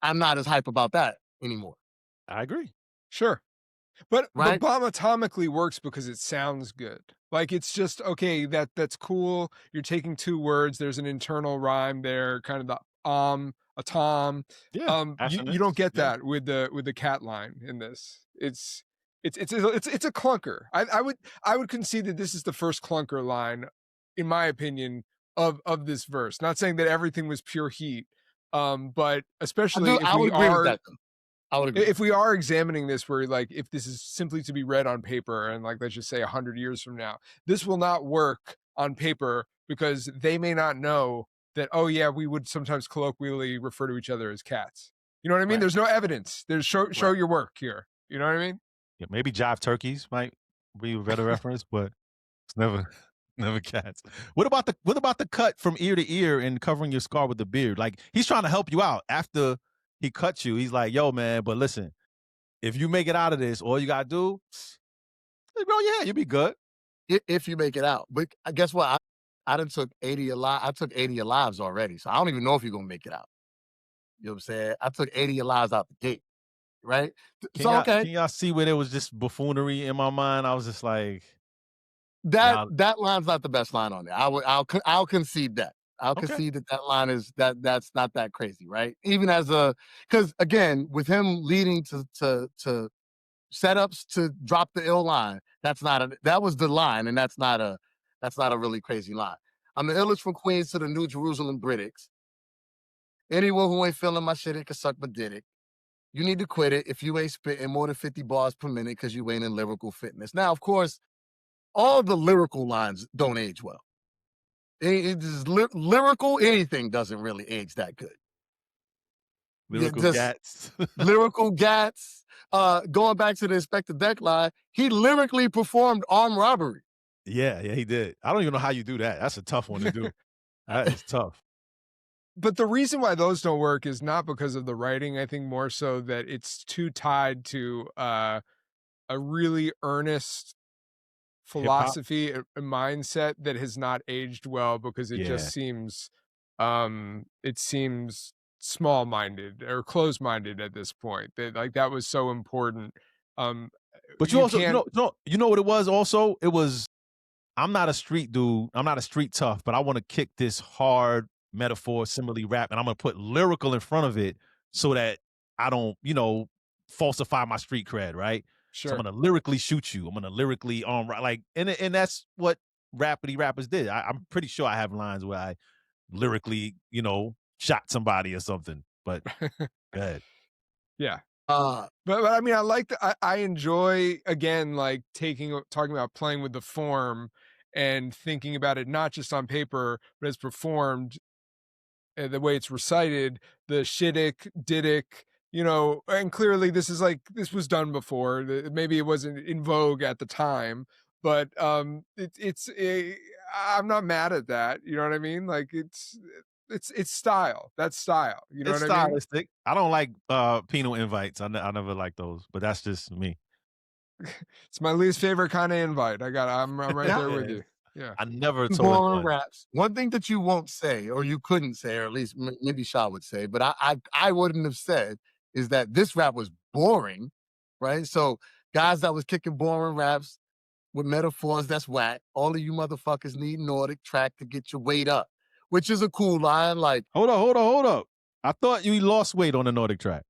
I'm not as hype about that anymore. I agree. Sure. But Right? bomb atomically works because it sounds good. Like it's just okay, that's cool. You're taking two words, there's an internal rhyme there, kind of the a tom. Yeah, You don't astronauts. get Yeah, that with the cat line in this. It's a clunker. I would concede that this is the first clunker line, in my opinion, of this verse. Not saying that everything was pure heat, but especially if I would we agree with are that though. I would agree. if we are examining this where like if this is simply to be read on paper and like let's just say 100 years from now, this will not work on paper because they may not know that, oh yeah, we would sometimes colloquially refer to each other as cats. You know what I mean? Right. There's no evidence. There's show Right. your work here. You know what I mean? yeah. Maybe jive turkeys might be a better reference, but it's never, never cats. What about the cut from ear to ear and covering your scar with the beard? Like he's trying to help you out after he cuts you. He's like, yo, man, but listen, if you make it out of this, all you gotta do, bro, yeah, you'll be good. If you make it out. But guess what? I done took 80 alive. I took 80 lives already. So I don't even know if you're gonna make it out. You know what I'm saying? I took 80 lives out the gate. Right? So okay. Can y'all see where there was just buffoonery in my mind? I was just like, That y'all that line's not the best line on there. I'll concede that. I'll okay. concede that line is that's not that crazy, right? Even as because again, with him leading to setups to drop the ill line, that was the line, and that's not a really crazy line. I'm the illest from Queens to the New Jerusalem Britics. Anyone who ain't feeling my shit, it can suck my dick. You need to quit it if you ain't spitting more than 50 bars per minute because you ain't in lyrical fitness. Now, of course, all the lyrical lines don't age well. It is lyrical. Anything doesn't really age that good. Lyrical Just gats. lyrical gats. Going back to the Inspector Deck line, he lyrically performed armed robbery. Yeah, he did. I don't even know how you do that. That's a tough one to do. That is tough. But the reason why those don't work is not because of the writing. I think more so that it's too tied to a really earnest Hip hop. philosophy, a mindset that has not aged well because Yeah. it seems small-minded or closed-minded at this point. That like that was so important. Um, But you you also, can't you know what it was also? It was, I'm not a street dude. I'm not a street tough, but I want to kick this hard metaphor, simile rap, and I'm gonna put lyrical in front of it so that I don't, falsify my street cred, right? So I'm sure. gonna lyrically shoot you. I'm gonna lyrically like, and that's what rapidy rappers did. I'm pretty sure I have lines where I lyrically, shot somebody or something. But go ahead. Yeah. Uh, But I mean, I enjoy again like talking about playing with the form and thinking about it not just on paper but as performed, the way it's recited, the shiddick, diddick, and clearly this was done before. Maybe it wasn't in vogue at the time, but I'm not mad at that. You know what I mean? Like it's style. That's style. You know It's what I mean? stylistic. I don't like penal invites. I never like those, but that's just me. It's my least favorite kind of invite. I'm right now, there with Yeah, you. Yeah. I never told boring anyone. raps. One thing that you won't say, or you couldn't say, or at least maybe Shaw would say, but I wouldn't have said, is that this rap was boring, right? So guys that was kicking boring raps with metaphors, that's whack. All of you motherfuckers need Nordic track to get your weight up, which is a cool line. Like Hold up. I thought you lost weight on the Nordic track.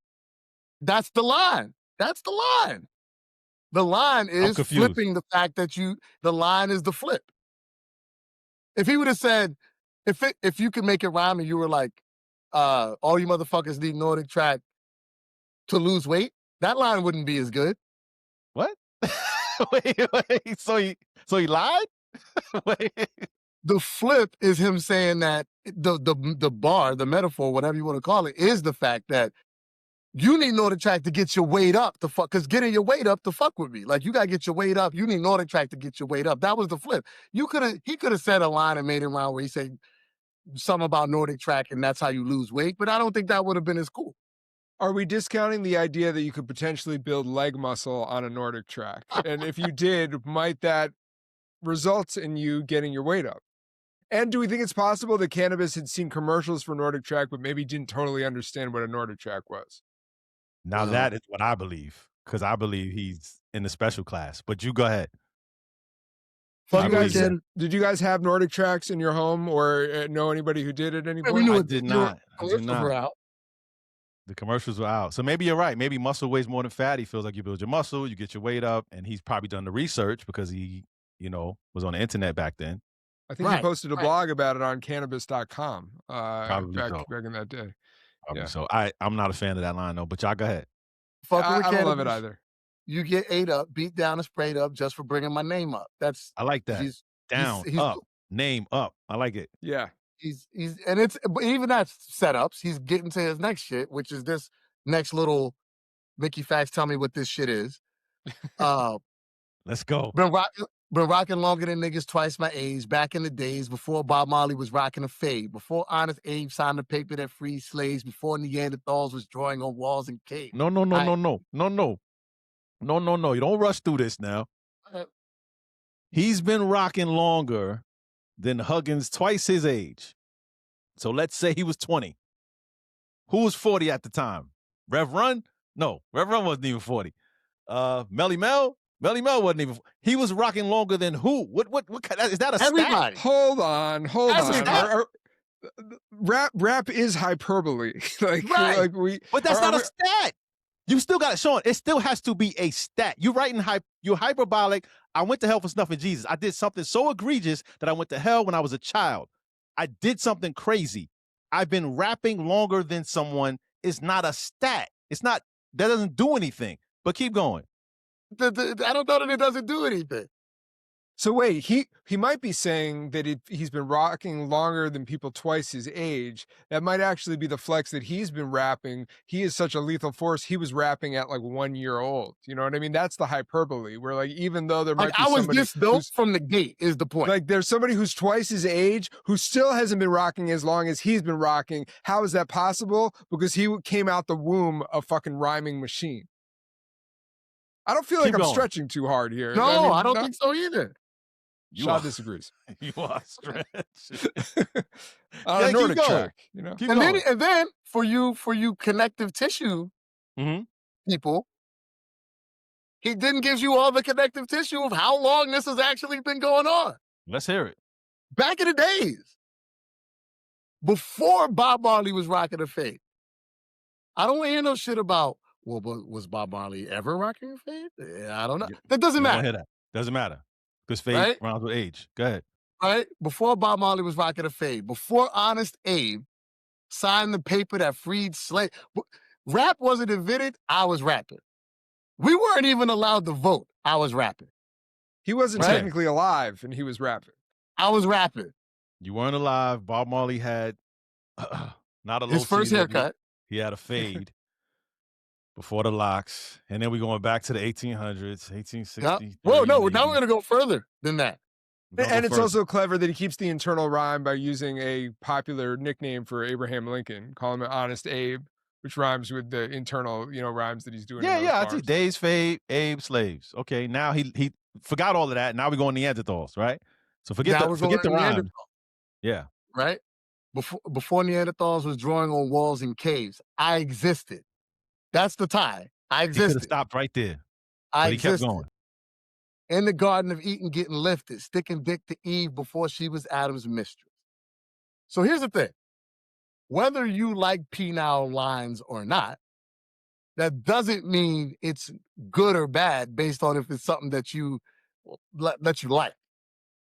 that's the line. That's the line. The line I'm is confused. flipping the fact that the line is the flip. If he would have said, if you could make it rhyme and you were like, all you motherfuckers need Nordic track to lose weight, that line wouldn't be as good. What? Wait. So So he lied? Wait. The flip is him saying that the bar, the metaphor, whatever you want to call it, is the fact that you need Nordic Track to get your weight up to fuck, because getting your weight up to fuck with me. Like, you got to get your weight up. You need Nordic Track to get your weight up. That was the flip. He could have said a line and made it around where he said something about Nordic Track and that's how you lose weight, but I don't think that would have been as cool. Are we discounting the idea that you could potentially build leg muscle on a Nordic Track? And if you did, might that result in you getting your weight up? And do we think it's possible that Canibus had seen commercials for Nordic Track, but maybe didn't totally understand what a Nordic Track was? Now that is what I believe, because I believe he's in the special class. But you go ahead. Did you guys have Nordic Tracks in your home or know anybody who did at any point? I did not. Were out. The commercials were out. So maybe you're right. Maybe muscle weighs more than fat. He feels like you build your muscle, you get your weight up, and he's probably done the research because he, was on the internet back then. I think he posted a blog about it on Canibus.com back in that day. Probably so. I'm not a fan of that line though, but y'all go ahead. I don't love it either. You get ate up, beat down, and sprayed up just for bringing my name up. I like that. He's up, name up. I like it. Yeah. But even that setups, he's getting to his next shit, which is this next little Mickey Facts. Tell me what this shit is. Let's go. Been rocking longer than niggas twice my age. Back in the days before Bob Marley was rocking a fade, before Honest Abe signed the paper that freed slaves, before Neanderthals was drawing on walls and caves. No. You don't rush through this now. He's been rocking longer than Huggins twice his age. So let's say he was 20. Who was 40 at the time? Rev Run? No, Rev Run wasn't even 40. Melly Mel? Melly Mel wasn't even. He was rocking longer than who? What is that a Everybody. stat? Hold on. Rap is hyperbole. But that's not a stat. You still got it, Sean. It still has to be a stat. You're writing you're hyperbolic. I went to hell for snuffing Jesus. I did something so egregious that I went to hell when I was a child. I did something crazy. I've been rapping longer than someone. It's not a stat. It's not. That doesn't do anything. But keep going. I don't know that it doesn't do anything. So wait, he might be saying that he's been rocking longer than people twice his age. That might actually be the flex that he's been rapping. He is such a lethal force. He was rapping at like 1 year old. You know what I mean? That's the hyperbole. Where like even though there might be somebody, I was this dope from the gate is the point. Like there's somebody who's twice his age who still hasn't been rocking as long as he's been rocking. How is that possible? Because he came out the womb a fucking rhyming machine. I don't feel like I'm stretching too hard here. No, I don't think so either. Shaw disagrees. You are stretching. Nordic Track, And then for you connective tissue people, he didn't give you all the connective tissue of how long this has actually been going on. Let's hear it. Back in the days, before Bob Marley was rocking a fade, I don't hear no shit about, well, was Bob Marley ever rocking a fade? I don't know. That doesn't matter. Don't hear that. Doesn't matter. Because fade rounds with age. Go ahead. Right? Before Bob Marley was rocking a fade, before Honest Abe signed the paper that freed slaves, rap wasn't invented, I was rapping. We weren't even allowed to vote, I was rapping. He wasn't technically alive and he was rapping. I was rapping. You weren't alive. Bob Marley had not a low his first haircut. He had a fade before the locks. And then we're going back to the 1800s, 1860s. Yep. Whoa, no, now we're going to go further than that. And it's also clever that he keeps the internal rhyme by using a popular nickname for Abraham Lincoln, calling him Honest Abe, which rhymes with the internal, rhymes that he's doing. Yeah. I see Days, Fade, Abe, Slaves. Okay, now he forgot all of that. Now we're going Neanderthals, right? So forget the rhyme. Yeah. Right? Before Neanderthals was drawing on walls and caves, I existed. That's the tie. I existed. He could have stopped right there. But he kept going. In the Garden of Eden getting lifted, sticking dick to Eve before she was Adam's mistress. So here's the thing. Whether you like penile lines or not, that doesn't mean it's good or bad based on if it's something that you like.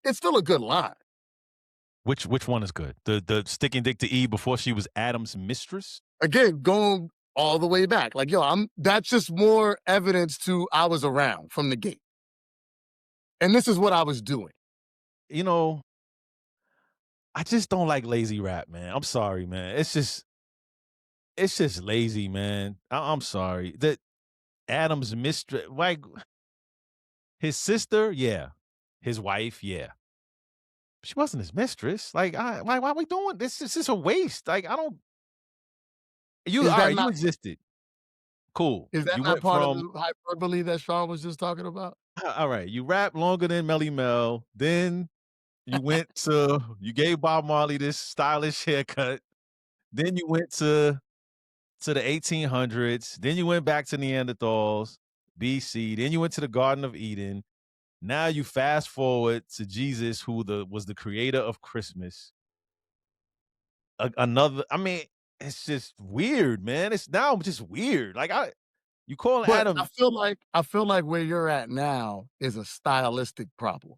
It's still a good line. Which one is good? The sticking dick to Eve before she was Adam's mistress? Again, going all the way back. Like, that's just more evidence to I was around from the gate. and this is what I was doing. You know, I just don't like lazy rap, man. I'm sorry, man. It's just lazy, man. I'm sorry. That Adam's mistress, like his sister, yeah. His wife, yeah. She wasn't his mistress. Like, why are we doing this? This is a waste. Like, I don't. You Is all that right? You not existed. Cool. is that You not went part of from the hyperbole that Sean was just talking about? all right. You rap longer than Melly Mel. Then you gave Bob Marley this stylish haircut. Then you went to the 1800s. Then you went back to Neanderthals, BC. Then you went to the Garden of Eden. Now you fast forward to Jesus, who was the creator of Christmas. Another, I mean, it's just weird, man. It's now just weird. Like you call But Adam. I feel like where you're at now is a stylistic problem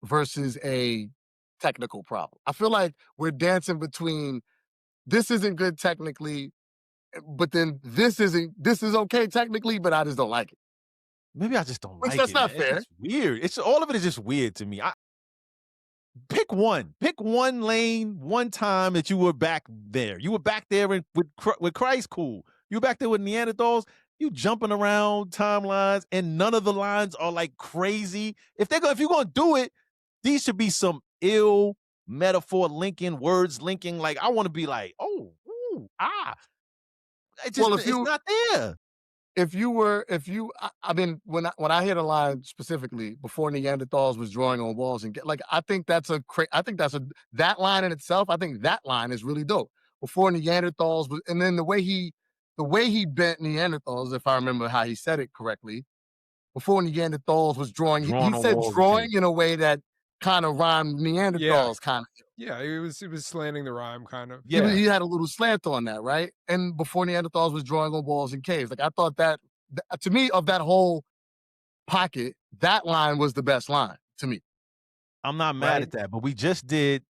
versus a technical problem. I feel like we're dancing between this isn't good technically, but then this is okay technically, but I just don't like it. Maybe I just don't Which like that's it, not man. It's fair. just weird. It's all of it is just weird to me. Pick one. Pick one lane, one time that you were back there. You were back there with Christ, cool. You were back there with Neanderthals. You jumping around timelines, and none of the lines are like crazy. If you're gonna do it, these should be some ill metaphor linking, words linking. Like I want to be like, oh, ooh, ah. Well, It's not there. I mean, when I hear the line specifically before Neanderthals was drawing on walls and like, I think that line in itself. I think that line is really dope. Before Neanderthals was, and then the way he bent Neanderthals, if I remember how he said it correctly, before Neanderthals was drawing, he Drawing on said walls and drawing caves. in a way that kind of rhymed Neanderthals kind of. Yeah, he was slanting the rhyme kind of. Yeah. He had a little slant on that, right? And before Neanderthals was drawing on walls and caves. Like I thought that to me, of that whole pocket, that line was the best line to me. I'm not mad at that, but we just did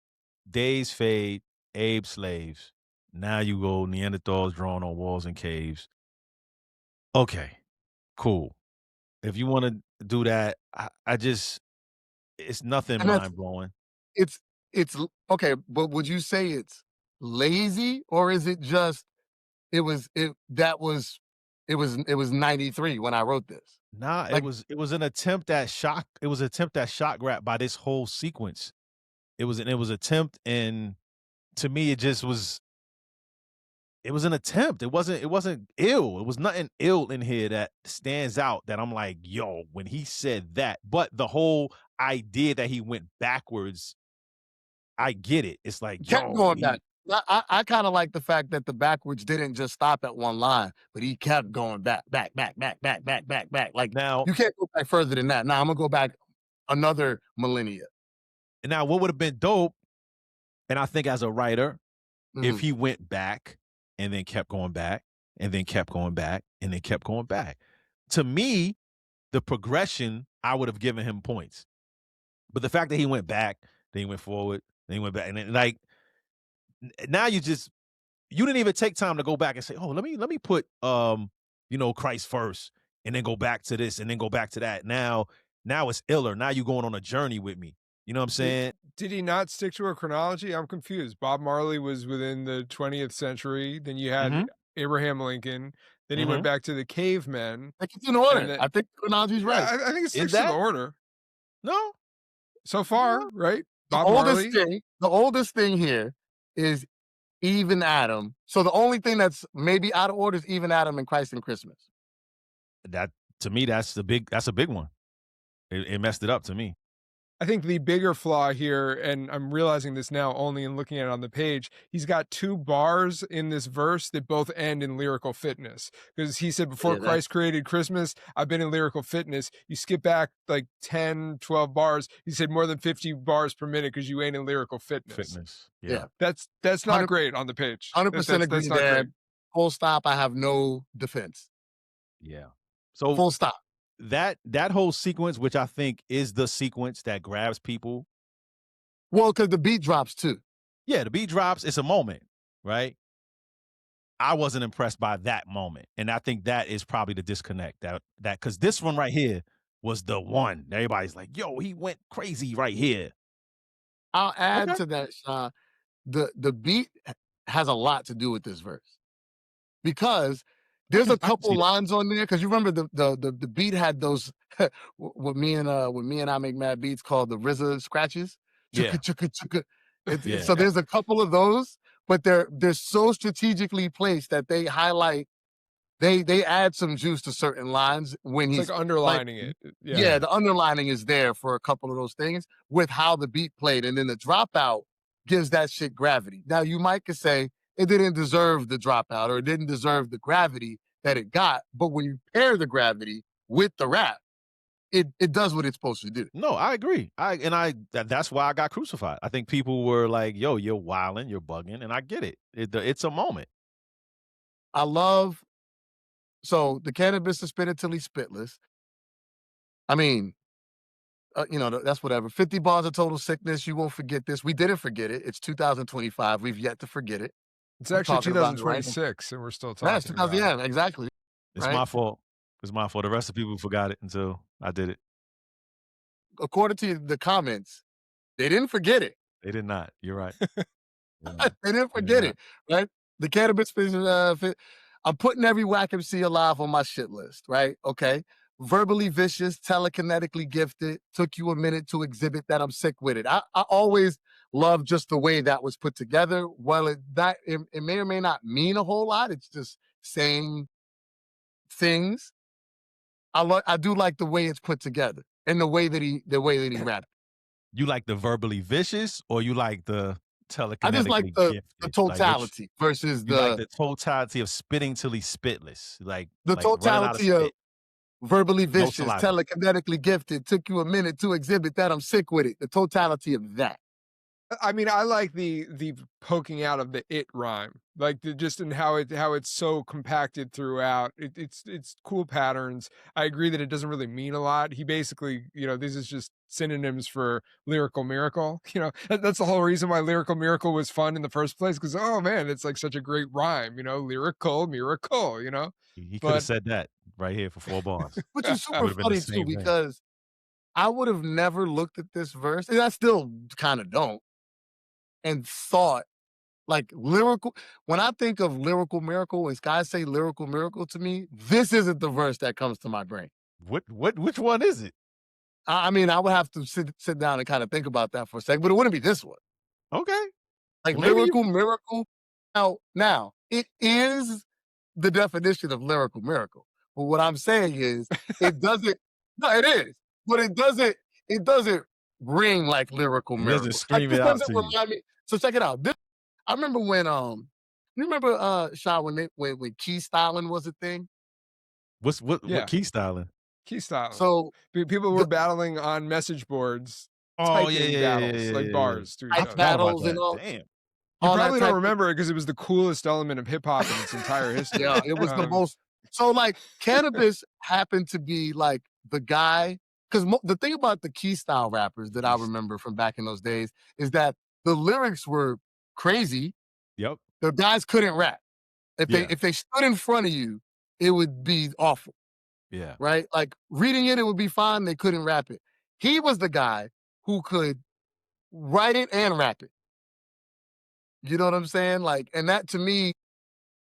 Days Fade, Abe Slaves. Now you go Neanderthals drawn on walls and caves. Okay, cool. If you want to do that, I just it's nothing And that's mind blowing. it's okay, but would you say it's lazy or is it just it was 93 when I wrote this? Nah, Like it was an attempt at shock. It was an attempt at shock rap by this whole sequence. It was an attempt, and to me, it just was. It was an attempt. It wasn't ill. It was nothing ill in here that stands out that I'm like, yo, when he said that. But the whole idea that he went backwards, I get it. It's like, kept yo, going back. I kind of like the fact that the backwards didn't just stop at one line, but he kept going back. Like now you can't go back further than that. Now I'm gonna go back another millennia. what would have been dope, and I think as a writer, if he went back and then kept going back and then kept going back and then kept going back. To me, the progression, I would have given him points. But the fact that he went back, then he went forward, then he went back, and then, like now you didn't even take time to go back and say, oh, let me put Christ first, and then go back to this, and then go back to that. Now it's iller. Now you're going on a journey with me. You know what I'm saying? Did he not stick to a chronology? I'm confused. Bob Marley was within the 20th century. Then you had Abraham Lincoln. Then he went back to the cavemen. Like it's in order. Then, I think the chronology's right. I think it sticks to the order. No. So far, right? The oldest thing here is Even Adam. So the only thing that's maybe out of order is Even Adam and Christ and Christmas. That to me, that's a big one. It messed it up to me. I think the bigger flaw here, and I'm realizing this now only in looking at it on the page, he's got 2 bars in this verse that both end in lyrical fitness. Because he said, before Christ created Christmas, I've been in lyrical fitness. You skip back like 10, 12 bars. He said more than 50 bars per minute because you ain't in lyrical fitness. Yeah. That's not great on the page. 100% agree there. Full stop. I have no defense. Yeah. So full stop. That whole sequence, which I think is the sequence that grabs people. Well, because the beat drops too. Yeah, the beat drops. It's a moment, right? I wasn't impressed by that moment, and I think that is probably the disconnect. That because this one right here, was the one. Everybody's like, yo, he went crazy right here. I'll add Okay. to that, Sean. The beat has a lot to do with this verse because there's a I can see couple that. lines on there. Because you remember the beat had those what me and I make mad beats called the RZA scratches. Yeah. Chugga, chugga, chugga. Yeah. So there's a couple of those, but they're so strategically placed that they highlight they add some juice to certain lines when It's like he's like, underlining it. Yeah. yeah, the underlining is there for a couple of those things with how the beat played, and then the dropout gives that shit gravity. Now you might could say it didn't deserve the dropout or it didn't deserve the gravity that it got, but when you pair the gravity with the rap, it does what it's supposed to do. No, I agree. That's why I got crucified. I think people were like, "Yo, you're wilding, you're bugging," and I get it. It's a moment. I love so the cannabis is spit it till he's spitless. I mean, that's whatever. 50 bars of total sickness. You won't forget this. We didn't forget it. It's 2025. We've yet to forget it. It's We're actually talking about it right now. 2026, and we're still Yeah, it's talking 2000. about it. Yeah, exactly. It's Right. my fault. It's my fault. The rest of the people forgot it until I did it. According to the comments, they didn't forget it. They did not. You're right. They didn't They did forget not. it. Right. The cannabis I'm putting every whack MC alive on my shit list. Right. Okay. Verbally vicious, telekinetically gifted. Took you a minute to exhibit that I'm sick with it. I always love just the way that was put together. While it may or may not mean a whole lot, it's just saying things. I do like the way it's put together and the way that he rapped. You like the verbally vicious, or you like the I just like telekinetically the gifted? Like which? totality versus You like the totality of spitting till he's spitless, the like running out of totality of spit, verbally no vicious, saliva. telekinetically gifted, took you a minute to exhibit that I'm sick with it. The totality of that. I mean, I like the poking out of the it rhyme, like just in how it's so compacted throughout. It's cool patterns. I agree that it doesn't really mean a lot. He basically, this is just synonyms for lyrical miracle. That's the whole reason why lyrical miracle was fun in the first place. Because oh man, it's like such a great rhyme. Lyrical miracle. He could have But said that right here for 4 bars. Which is Would super have been the funny too, same thing. because I would have never looked at this verse, and I still kind of don't, and thought like lyrical. When I think of lyrical miracle, when guys say lyrical miracle to me, this isn't the verse that comes to my brain. Which one is it? I mean, I would have to sit down and kind of think about that for a second, but it wouldn't be this one. Okay. Like Well, maybe you lyrical miracle. Now it is the definition of lyrical miracle. But what I'm saying is it doesn't no, it is. But it doesn't ring like lyrical it doesn't miracle. Like scream this it out doesn't to you. remind me. So check it out. I remember when you remember Sha when key styling was a thing? What yeah, key styling? key styling. So People were the battling on message boards, Oh, yeah, typing yeah, yeah, yeah, battles yeah, like yeah, yeah. bars to I each type other. forgot about battles and that. all Damn. You all that probably don't type of remember it because it was the coolest element of hip hop in its entire history. yeah, it was the most. So like Canibus happened to be like the guy because the thing about the key style rappers that I Beast. remember from back in those days is that the lyrics were crazy. Yep. The guys couldn't rap. Yeah. If they stood in front of you, it would be awful, Yeah. right? Like reading it would be fine. They couldn't rap it. He was the guy who could write it and rap it. You know what I'm saying? Like, and that to me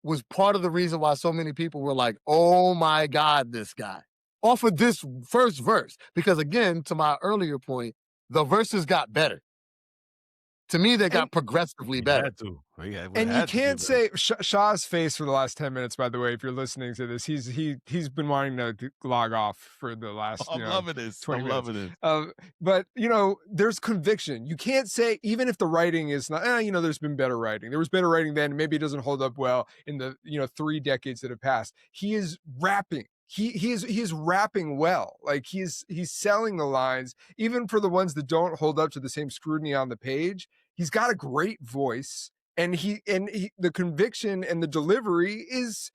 was part of the reason why so many people were like, oh my God, this guy. Off of this first verse. Because again, to my earlier point, the verses got better. To me, they got progressively He better. had to. Yeah, And you can't say Shaw's face for the last 10 minutes, by the way, if you're listening to this, he's been wanting to log off for the last I'm loving this. 20 I'm minutes. loving this. But there's conviction. You can't say, even if the writing is not, there's been better writing. There was better writing then. Maybe it doesn't hold up well in the 3 decades that have passed. He is rapping. He is rapping well. Like he's selling the lines, even for the ones that don't hold up to the same scrutiny on the page. He's got a great voice, and the conviction and the delivery is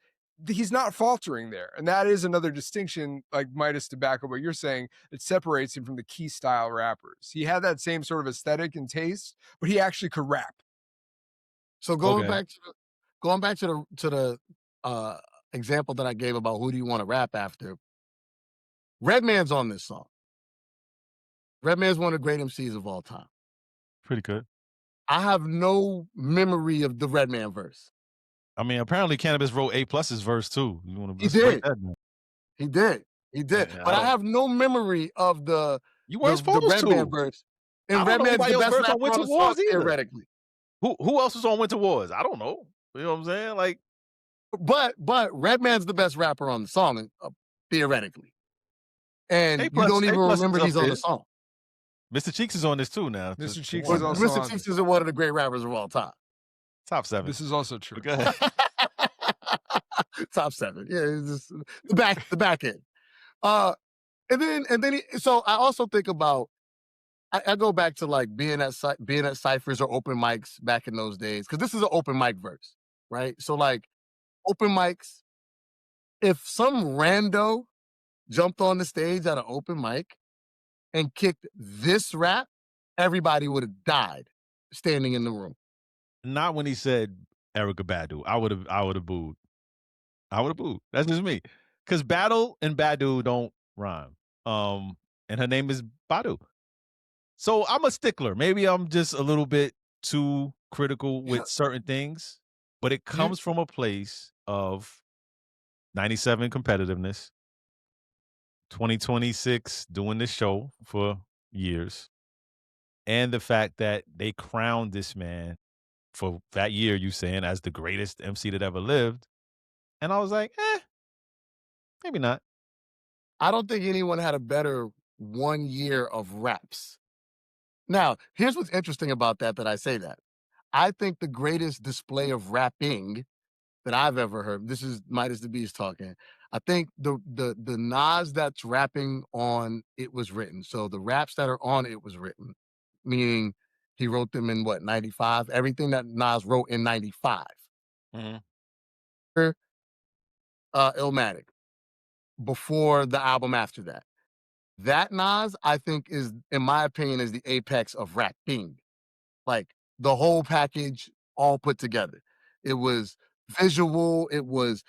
he's not faltering there. And that is another distinction, like MidaZ to back up what you're saying, that separates him from the key style rappers. He had that same sort of aesthetic and taste, but he actually could rap. So going back to the example that I gave about who do you want to rap after, Redman's on this song. Redman's one of the great MCs of all time. Pretty good. I have no memory of the Redman verse. I mean, apparently Canibus wrote A+'s verse too. You want to He did. He did. Yeah, but I have no memory of the You weren't the supposed Redman to. verse. I And don't know Redman's anybody the else best verse on rapper Winter on the song, Wars either. theoretically. Who else was on Winter Wars? I don't know. You know what I'm saying? Like, But Redman's the best rapper on the song, theoretically. And you don't even remember he's on the song. Mr. Cheeks is on this too now. Mr. Cheeks is also Mr. on Cheeks is one of the great rappers of all time. Top 7. This is also true. Go ahead. Top 7. Yeah, it's just the back end. So I also think about, I go back to like being at ciphers or open mics back in those days, because this is an open mic verse, right? So like open mics, if some rando jumped on the stage at an open mic and kicked this rap, everybody would have died standing in the room. Not when he said Erykah Badu. I would have booed. I would have booed. That's just me. Because battle and Badu don't rhyme. And her name is Badu. So I'm a stickler. Maybe I'm just a little bit too critical with certain things, but it comes from a place of 97 competitiveness, 2026 doing this show for years, and the fact that they crowned this man for that year, you saying, as the greatest MC that ever lived. And I was like, maybe not. I don't think anyone had a better 1 year of raps. Now, here's what's interesting about that I say that. I think the greatest display of rapping that I've ever heard, this is MidaZ the BEAST talking, I think the Nas that's rapping on It Was Written, so the raps that are on It Was Written, meaning he wrote them in what, 95? Everything that Nas wrote in 95. Illmatic, before the album after that. That Nas, I think, is, in my opinion, is the apex of rapping. Like the whole package all put together. It was visual, it was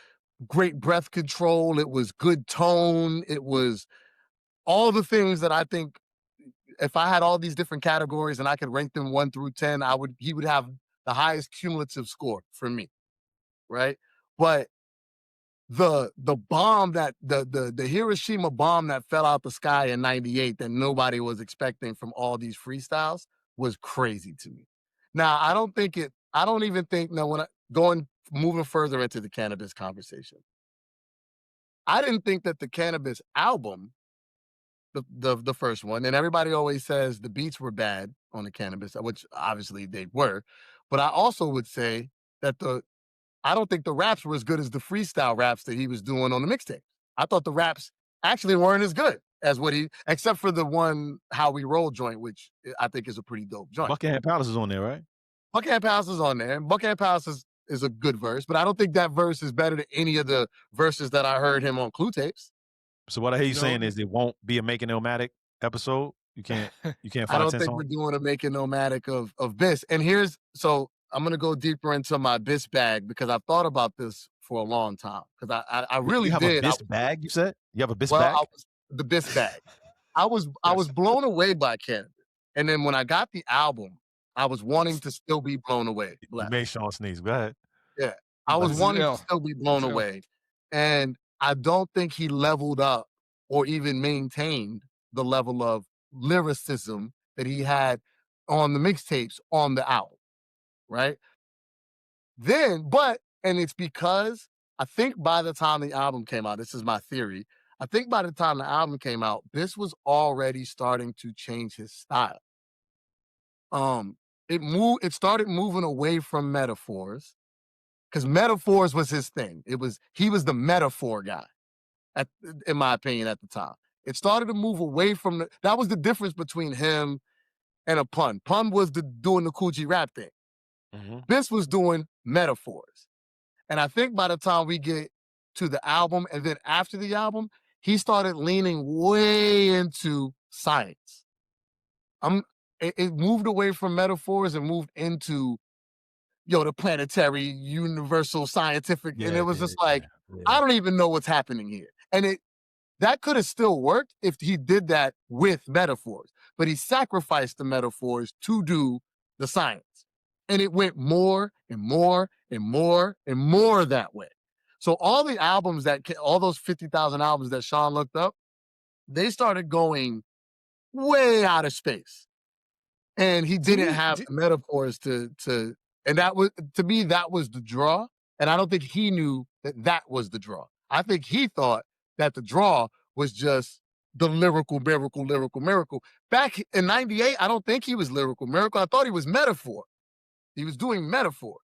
great breath control, it was good tone, it was all the things that I think, if I had all these different categories and I could rank them 1 through 10, he would have the highest cumulative score for me. Right? But the bomb that the Hiroshima bomb that fell out the sky in 98 that nobody was expecting from all these freestyles was crazy to me. Now, I don't even think, now when moving further into the Canibus conversation, I didn't think that the Canibus album, the first one, and everybody always says the beats were bad on the Canibus, which obviously they were, but I also would say that I don't think the raps were as good as the freestyle raps that he was doing on the mixtape. I thought the raps actually weren't as good as except for the one How We Roll joint, which I think is a pretty dope joint. Buckingham Palace is on there, right? Buckingham Palace is on there. And Buckingham Palace is a good verse, but I don't think that verse is better than any of the verses that I heard him on Clue tapes. So what I hear you saying is it won't be a Making Illmatic episode? You can't find I don't 10 think songs? we're doing a Making Illmatic of BIS. And so I'm going to go deeper into my BIS bag, because I've thought about this for a long time. Because I really you have did. a BIS bag, you said? You have a BIS bag? The BIS bag. I was blown away by Canibus. And then when I got the album, I was wanting to still be blown away. You made Sean sneeze. Go ahead. Yeah. I was wanting to still be blown away. And I don't think he leveled up or even maintained the level of lyricism that he had on the mixtapes on the album. Right? And it's because I think by the time the album came out, this is my theory, I think by the time the album came out, this was already starting to change his style. It started moving away from metaphors, because metaphors was his thing. He was the metaphor guy, in my opinion, at the time. It started to move away from that was the difference between him and a Pun. Pun was doing the Coogee rap thing. This was doing metaphors. And I think by the time we get to the album, and then after the album, he started leaning way into science. It moved away from metaphors and moved into, the planetary, universal, scientific. And it was just I don't even know what's happening here. And That could have still worked if he did that with metaphors, but he sacrificed the metaphors to do the science. And it went more and more and more and more that way. So all the albums all those 50,000 albums that Sean looked up, they started going way out of space. And he didn't have the metaphors and that was, to me, that was the draw. And I don't think he knew that that was the draw. I think he thought that the draw was just the lyrical miracle. Back in 98, I don't think he was lyrical miracle. I thought he was metaphor. He was doing metaphors.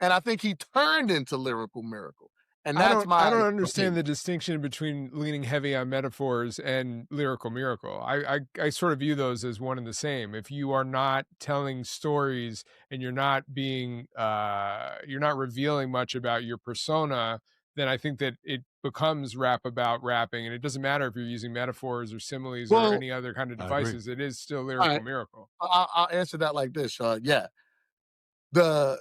And I think he turned into lyrical miracle. And that's I my don't understand opinion. the distinction between leaning heavy on metaphors and lyrical miracle. I sort of view those as one and the same. If you are not telling stories and you're not revealing much about your persona, then I think that it becomes rap about rapping, and it doesn't matter if you're using metaphors or similes or Well, any other kind of I agree. devices. It is still all lyrical right. miracle. I'll answer that like this, Sean. Yeah. The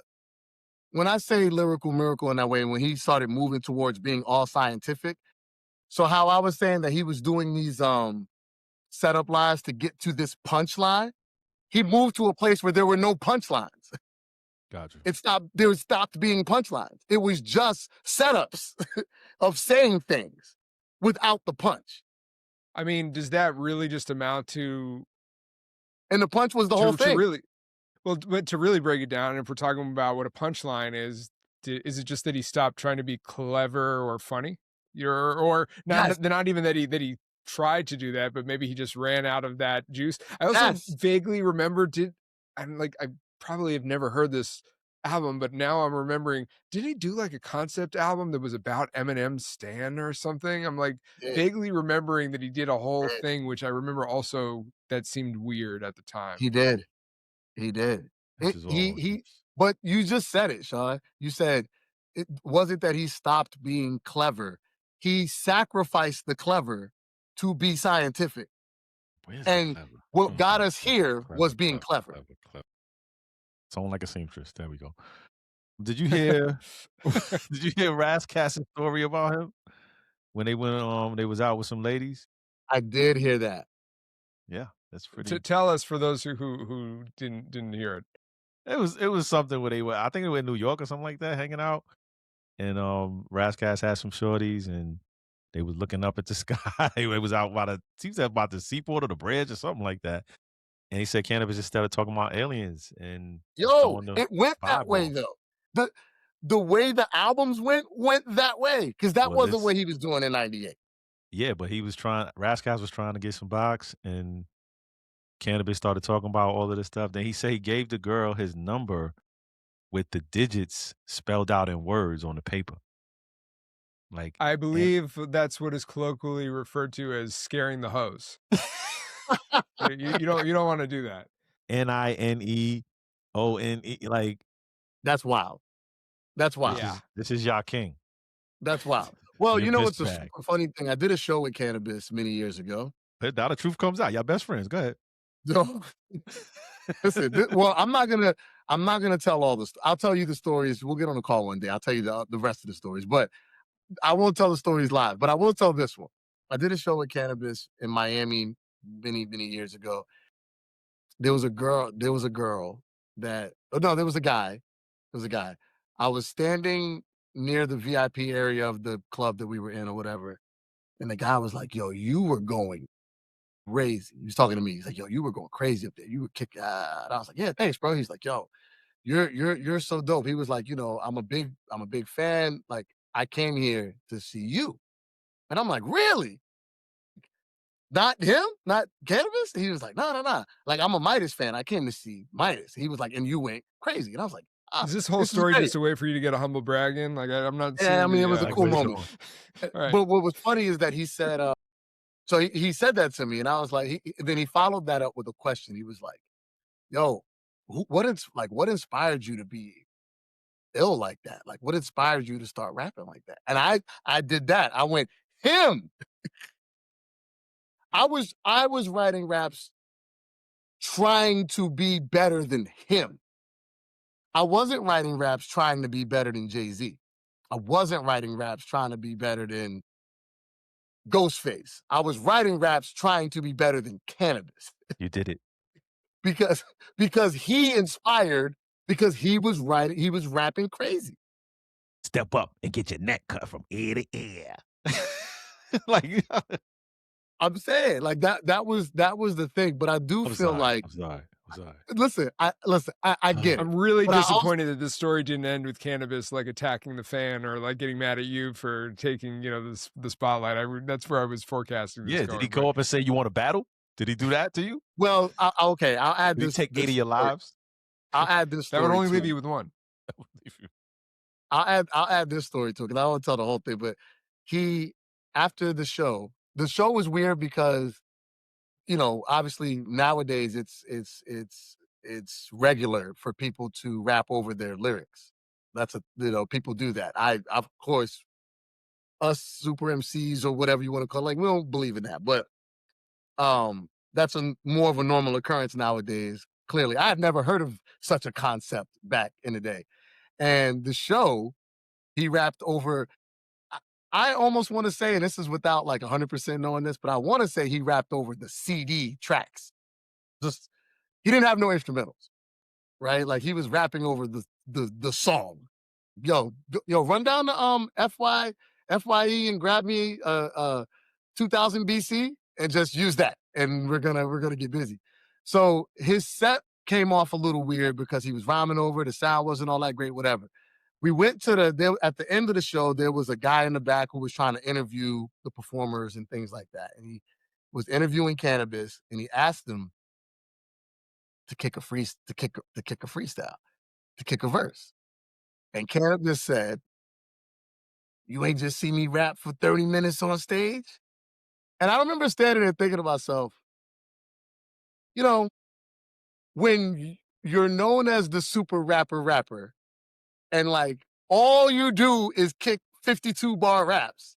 When I say lyrical miracle in that way, when he started moving towards being all scientific, so how I was saying that he was doing these setup lines to get to this punchline, he moved to a place where there were no punchlines. Gotcha. There stopped being punchlines. It was just setups of saying things without the punch. I mean, does that really just amount to And the punch was the whole to thing. really Well, but to really break it down, if we're talking about what a punchline is it just that he stopped trying to be clever or funny? Or Yes, not even that he tried to do that, but maybe he just ran out of that juice. I also yes. vaguely remember I probably have never heard this album, but now I'm remembering, did he do like a concept album that was about Eminem's Stan or something? I'm like Did, vaguely remembering that he did a whole did. thing, which I remember also that seemed weird at the time. He did. He did. This is all He just but you just said it, Sean. You said it wasn't that he stopped being clever. He sacrificed the clever to be scientific. where's the And clever? what got us here was Clever, being clever, clever. clever, clever. Sound like a seamstress. There we go. Did you hear did you hear Razzcast's story about him? When they was out with some ladies? I did hear that. Yeah, that's To pretty. tell us for those who didn't hear it. It was something where they were, I think they were in New York or something like that, hanging out, and, Razzcast had some shorties, and they was looking up at the sky. It was out by seems like about the seaport or the bridge or something like that, and he said Canibus just started talking about aliens and just Yo, throwing the it went that vibe way off. though. The the way the albums went that way because that Well, wasn't this what he was doing in '98. yeah, but Razzcast was trying to get some box, and Canibus started talking about all of this stuff. Then he said he gave the girl his number with the digits spelled out in words on the paper. Like, I and believe that's what is colloquially referred to as scaring the hoes. You don't wanna do that. Nineone, like, That's wild. That's this wild. Yeah. is this is your king. That's wild. Well, Your you know bitch what's a bag. super funny thing? I did a show with Cannabis many years ago. But now the truth comes out. Y'all best friends. Go ahead. So, listen, well, I'm not gonna tell all this. I'll tell you the stories. We'll get on a call one day. I'll tell you the rest of the stories, but I won't tell the stories live. But I will tell this one. I did a show with Cannabis in Miami many years ago. There was a girl. There was a girl that. Oh no, there was a guy. There was a guy. I was standing near the VIP area of the club that we were in or whatever, and the guy was like, "Yo, you were going crazy." He was talking to me. He's like, "Yo, you were going crazy up there. You were kicking." And I was like, "Yeah, thanks, bro." He's like, "Yo, you're so dope." He was like, "You know, I'm a big fan. Like, I came here to see you." And I'm like, "Really? Not him? Not Cannabis?" He was like, "No, no, no. Like, I'm a MidaZ fan. I came to see MidaZ." He was like, "And you went crazy." And I was like, "Ah, Is this whole this is story great." just a way for you to get a humble brag in? Like, I'm not Yeah, I seeing mean, it the, was a I cool think moment. so. Alright. But what was funny is that he said, so he said that to me, and I was like, then he followed that up with a question. He was like, "Yo, what inspired you to be ill like that? Like, what inspired you to start rapping like that?" And I did that. I went, him. I was writing raps trying to be better than him. I wasn't writing raps trying to be better than Jay-Z. I wasn't writing raps trying to be better than Ghostface. I was writing raps trying to be better than Canibus You did it. because he inspired because he was rapping crazy. Step up and get your neck cut from ear to ear. Like, I'm saying like that was the thing, but I do feel like I'm sorry. listen, I get it. I'm really But I also- disappointed that this story didn't end with Canibus like attacking the fan or like getting mad at you for taking, you know, the spotlight. That's where I was forecasting this Yeah, going. did he go up and say you want to battle? Did he do that to you? Well, okay, I'll add Did he this. take 8 of your story. lives? I'll add this That story. would only to leave it. you with one. I'll add this story to it because I don't want to tell the whole thing. But he after the show was weird because you know obviously nowadays it's regular for people to rap over their lyrics. That's people do that. I of course us super MCs or whatever you want to call it, like we don't believe in that, but that's more of a normal occurrence nowadays. Clearly, I had never heard of such a concept back in the day. And the show, he rapped over. I almost want to say, and this is without like 100% knowing this, but I want to say he rapped over the CD tracks. Just he didn't have no instrumentals, right? Like he was rapping over the song. Yo, run down the FYE and grab me 2000 BC and just use that, and we're gonna get busy. So his set came off a little weird because he was rhyming over, the sound wasn't all that great, whatever. We went to at the end of the show, there was a guy in the back who was trying to interview the performers and things like that. And he was interviewing Canibus and he asked him to kick a freestyle, to kick a verse. And Canibus said, "You ain't just see me rap for 30 minutes on stage?" And I remember standing there thinking to myself, you know, when you're known as the super rapper, and like all you do is kick 52 bar raps,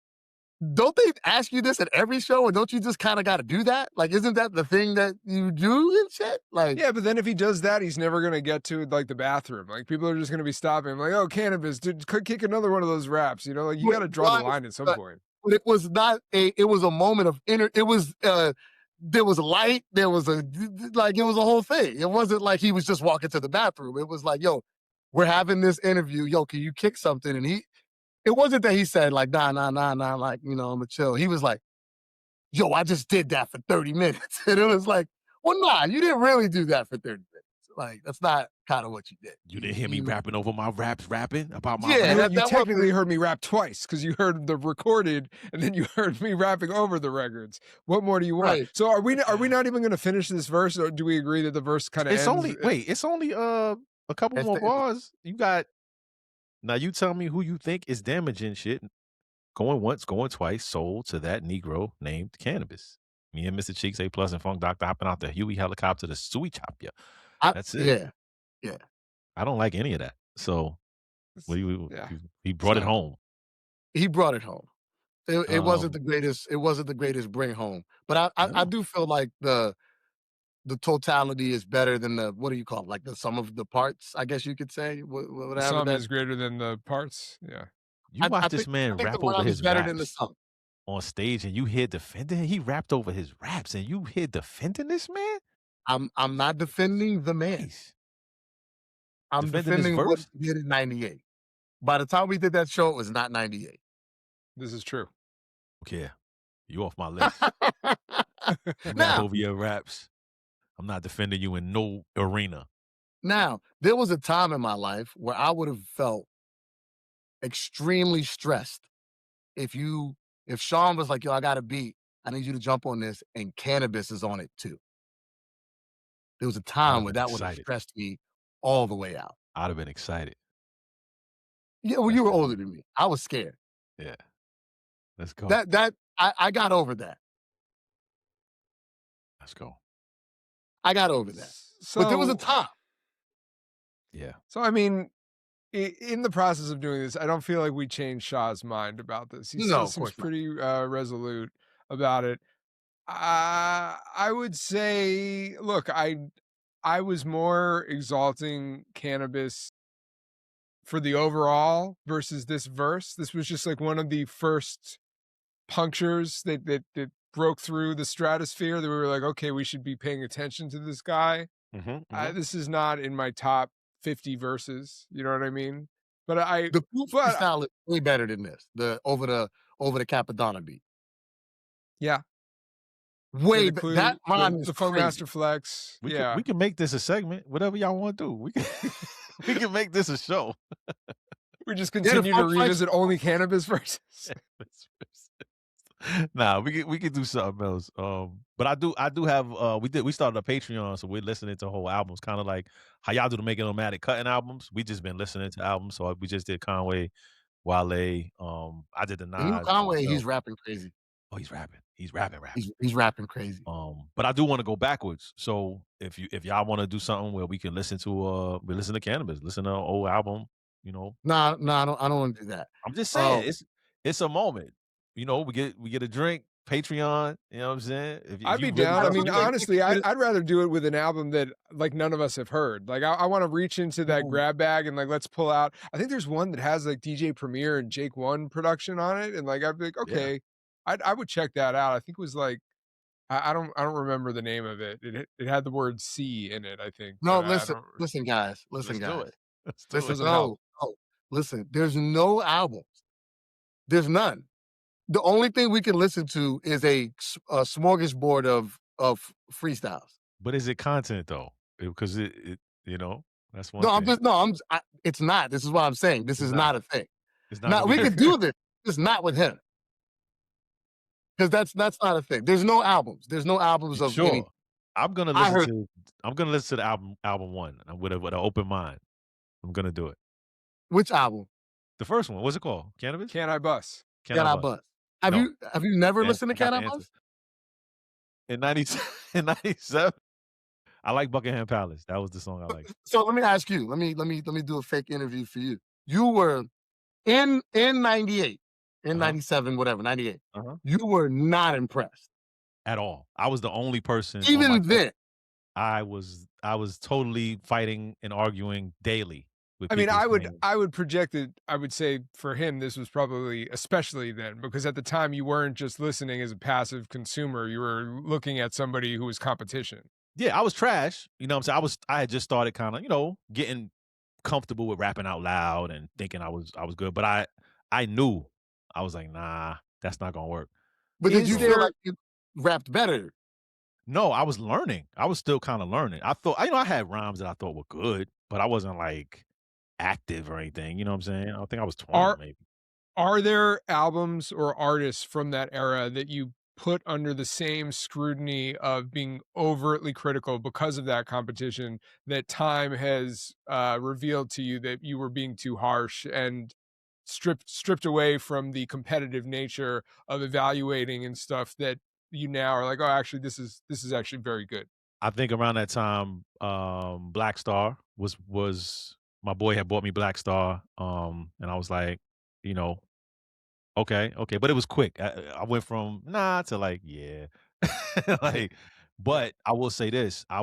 don't they ask you this at every show? And don't you just kind of got to do that? Like, isn't that the thing that you do and shit? Like, Yeah, but then if he does that, he's never gonna get to like the bathroom. Like people are just gonna be stopping him, like, "Oh, Canibus, dude, kick another one of those raps." You know, like you got to draw the line at some point. But it was not it was a moment of it was there was light, there was it was a whole thing. It wasn't like he was just walking to the bathroom. It was like, yo, we're having this interview. Yo, can you kick something? And it wasn't that he said like, nah, like, I'm gonna chill. He was like, yo, I just did that for 30 minutes. And it was like, well, nah, you didn't really do that for 30 minutes. Like, that's not kind of what you did. You didn't hear me rapping over my raps, rapping about my Yeah, raps? You technically heard me rap twice because you heard the recorded and then you heard me rapping over the records. What more do you want? Right. So are we not even going to finish this verse, or do we agree that the verse kind of ends? It's only a couple more bars. You got now. You tell me who you think is damaging shit. Going once, going twice, sold to that Negro named Canibus. Me and Mr. Cheeks, A Plus, and Funk Doctor hopping out the Huey helicopter to Suey chop ya. That's it. Yeah. I don't like any of that. So he brought it home. He brought it home. It wasn't the greatest. It wasn't the greatest bring home. But I do feel like the totality is better than the, what do you call it? Like the sum of the parts, I guess you could say. Whatever. The sum is greater than the parts. Yeah. You watch this man rap over his better raps than the sum. on stage, and you hear defending. He rapped over his raps, and you hear defending this man. I'm not defending the man. Nice. I'm defending what he did in '98. By the time we did that show, it was not '98. This is true. Okay, you off my list. You rap over your raps. I'm not defending you in no arena. Now, there was a time in my life where I would have felt extremely stressed if Sean was like, yo, I got a beat, I need you to jump on this, and Canibus is on it too. There was a time where that would have stressed me all the way out. I'd have been excited. Yeah, well, you were older than me. I was scared. Yeah. Let's go. I got over that. Let's go. I got over that. But there was a time. Yeah. So, I mean, in the process of doing this, I don't feel like we changed Shaw's mind about this. He still seems pretty resolute about it. I would say, look, I was more exalting Canibus for the overall versus this verse. This was just like one of the first punctures that broke through the stratosphere that we were like, okay, we should be paying attention to this guy. Mhm, mhm. This is not in my top 50 verses. You know what I mean? But The Cool but freestyle is way better than this. The over the Capadonna beat. yeah, yeah, the That clue, rhyme is the Funk Master crazy. Flex. Yeah, We can make this a segment, whatever y'all wanna do. We can we can make this a show. we just Yeah, the continue to Funk Flex. revisit only Cannabis verses. Nah, we could do something else. But I do have we started a Patreon, so we're listening to whole albums, kind of like how y'all do the Making Matic cutting albums. We just been listening to albums, so we just did Conway, Wale. I did the And you know Nas Conway, myself. he's rapping crazy. Oh, he's rapping. He's rapping, rapping. He's rapping crazy. But I do want to go backwards. So if y'all want to do something where we listen to Cannabis, listen to an old album, you know, Nah, I don't want to do that. I'm just saying Um, it's a moment. You know, we get a drink, Patreon, you know what I'm saying? If I'd you be really down. I I don't mean, messing with think it, we could honestly, get it. I'd rather do it with an album that like none of us have heard. Like I want to reach into that Mm, grab bag and like let's pull out. I think there's one that has like DJ Premier and Jake One production on it, and like I'd be like, yeah. okay, I would check that out. I think it was like I don't remember the name of it. It had the word C in it, I think, no, but I listen, don't. listen, guys, Let's do it. Let's do listen. it. Doesn't help. No. Listen. There's no albums. There's none. The only thing we can listen to is a smorgasbord of freestyles. But is it content though? Because it you know, that's one No, I'm thing. just no, it's not. This is what I'm saying. This It's is not. not a thing. It's not Now gonna be we good. could do this. It's not with him because that's not a thing. There's no albums. There's no albums You of any. sure? I'm gonna I listen heard to I'm gonna listen to the album one with an open mind. I'm gonna do it. which album The first one, what's it called? Cannabis? Can I bus? Can Can I I Bust? Bust? No. Have you never Damn, listened to I got Can the I answer. Bust? In 90 in 97, I like Buckingham Palace. That was the song I liked. So let me ask you. Let me do a fake interview for you. You were in 98, in Uh-huh, 97, whatever, 98. uh-huh. You were not impressed. At all. I was the only person on my Even then. I was totally fighting and arguing daily with I mean, people saying, I would project it. I would say for him, this was probably especially then because at the time you weren't just listening as a passive consumer; you were looking at somebody who was competition. yeah, I was trash. You know what I'm saying? I had just started kinda, getting comfortable with rapping out loud and thinking I was good, but I knew. I was like, "Nah, that's not gonna work." But did Is you feel So like there you rapped better? no, I was learning. I was still kinda learning. I had rhymes that I thought were good, but I wasn't, like, active or anything, you know what I'm saying? I think I was 20 are maybe. Are there albums or artists from that era that you put under the same scrutiny of being overtly critical because of that competition that time has, revealed to you that you were being too harsh and stripped away from the competitive nature of evaluating and stuff that you now are like, "Oh, actually, this is actually very good." I think around that time, Black Star was my boy had bought me Black Star, and I was like, you know, okay, okay, but it was quick. I went from nah to like yeah, like. But I will say this: I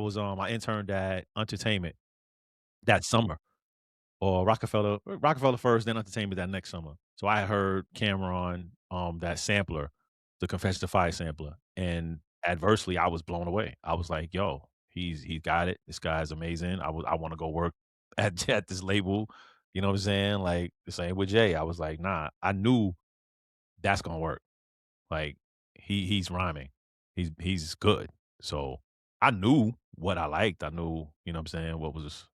interned at Entertainment that summer, or Rockefeller first, then Entertainment that next summer. So I heard Cameron, that sampler, the Confession to Fire sampler, and adversely, I was blown away. I was like, "Yo, he got it. This guy's amazing. I want to go work at this label." You know what I'm saying? Like the same with Jay. I was like, "Nah." I knew that's gonna work. Like he's rhyming. He's good. So I knew what I liked. I knew, you know what I'm saying, what was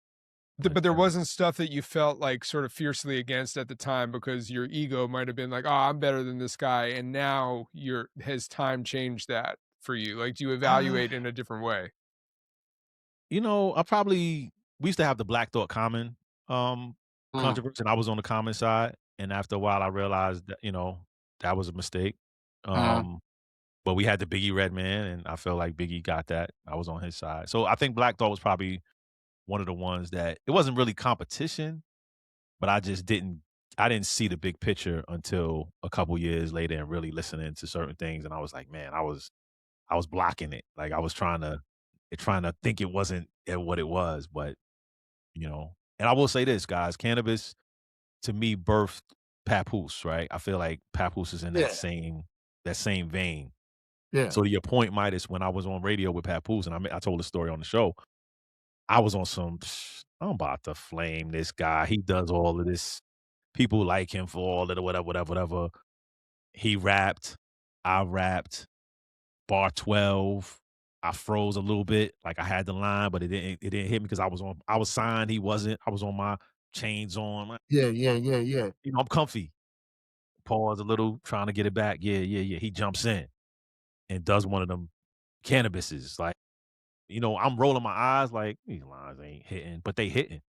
like But there kind of wasn't stuff that you felt, like, sort of fiercely against at the time because your ego might have been like, "Oh, I'm better than this guy," and now you're has time changed that for you? Like, do you evaluate in a different way? I probably we used to have the Black Thought Common Mm, controversy, and I was on the common side. And after a while, I realized that that was a mistake. uh, Um, but we had the Biggie Redman, and I felt like Biggie got that. I was on his side, so I think Black Thought was probably one of the ones that it wasn't really competition, but I just didn't. I didn't see the big picture until a couple years later, and really listening to certain things, and I was like, man, I was blocking it. Like I was trying to think it wasn't what it was, but and I will say this, guys, Cannabis to me birthed Papoose, right? I feel like Papoose is in that yeah. same. that same vein. Yeah. So to your point, MidaZ, when I was on radio with Papoose, and I told the story on the show, I was on some, I'm about to flame this guy. He does all of this. People like him for all of the whatever, whatever, whatever. He rapped. I rapped. Bar 12. I froze a little bit. Like I had the line, but it didn't hit me because I was signed. He wasn't. I was on my chains on. Yeah, yeah, yeah, yeah. I'm comfy. Pause a little, trying to get it back. Yeah, yeah, yeah. He jumps in and does one of them cannibuses. Like, I'm rolling my eyes like these lines ain't hitting, but they hitting.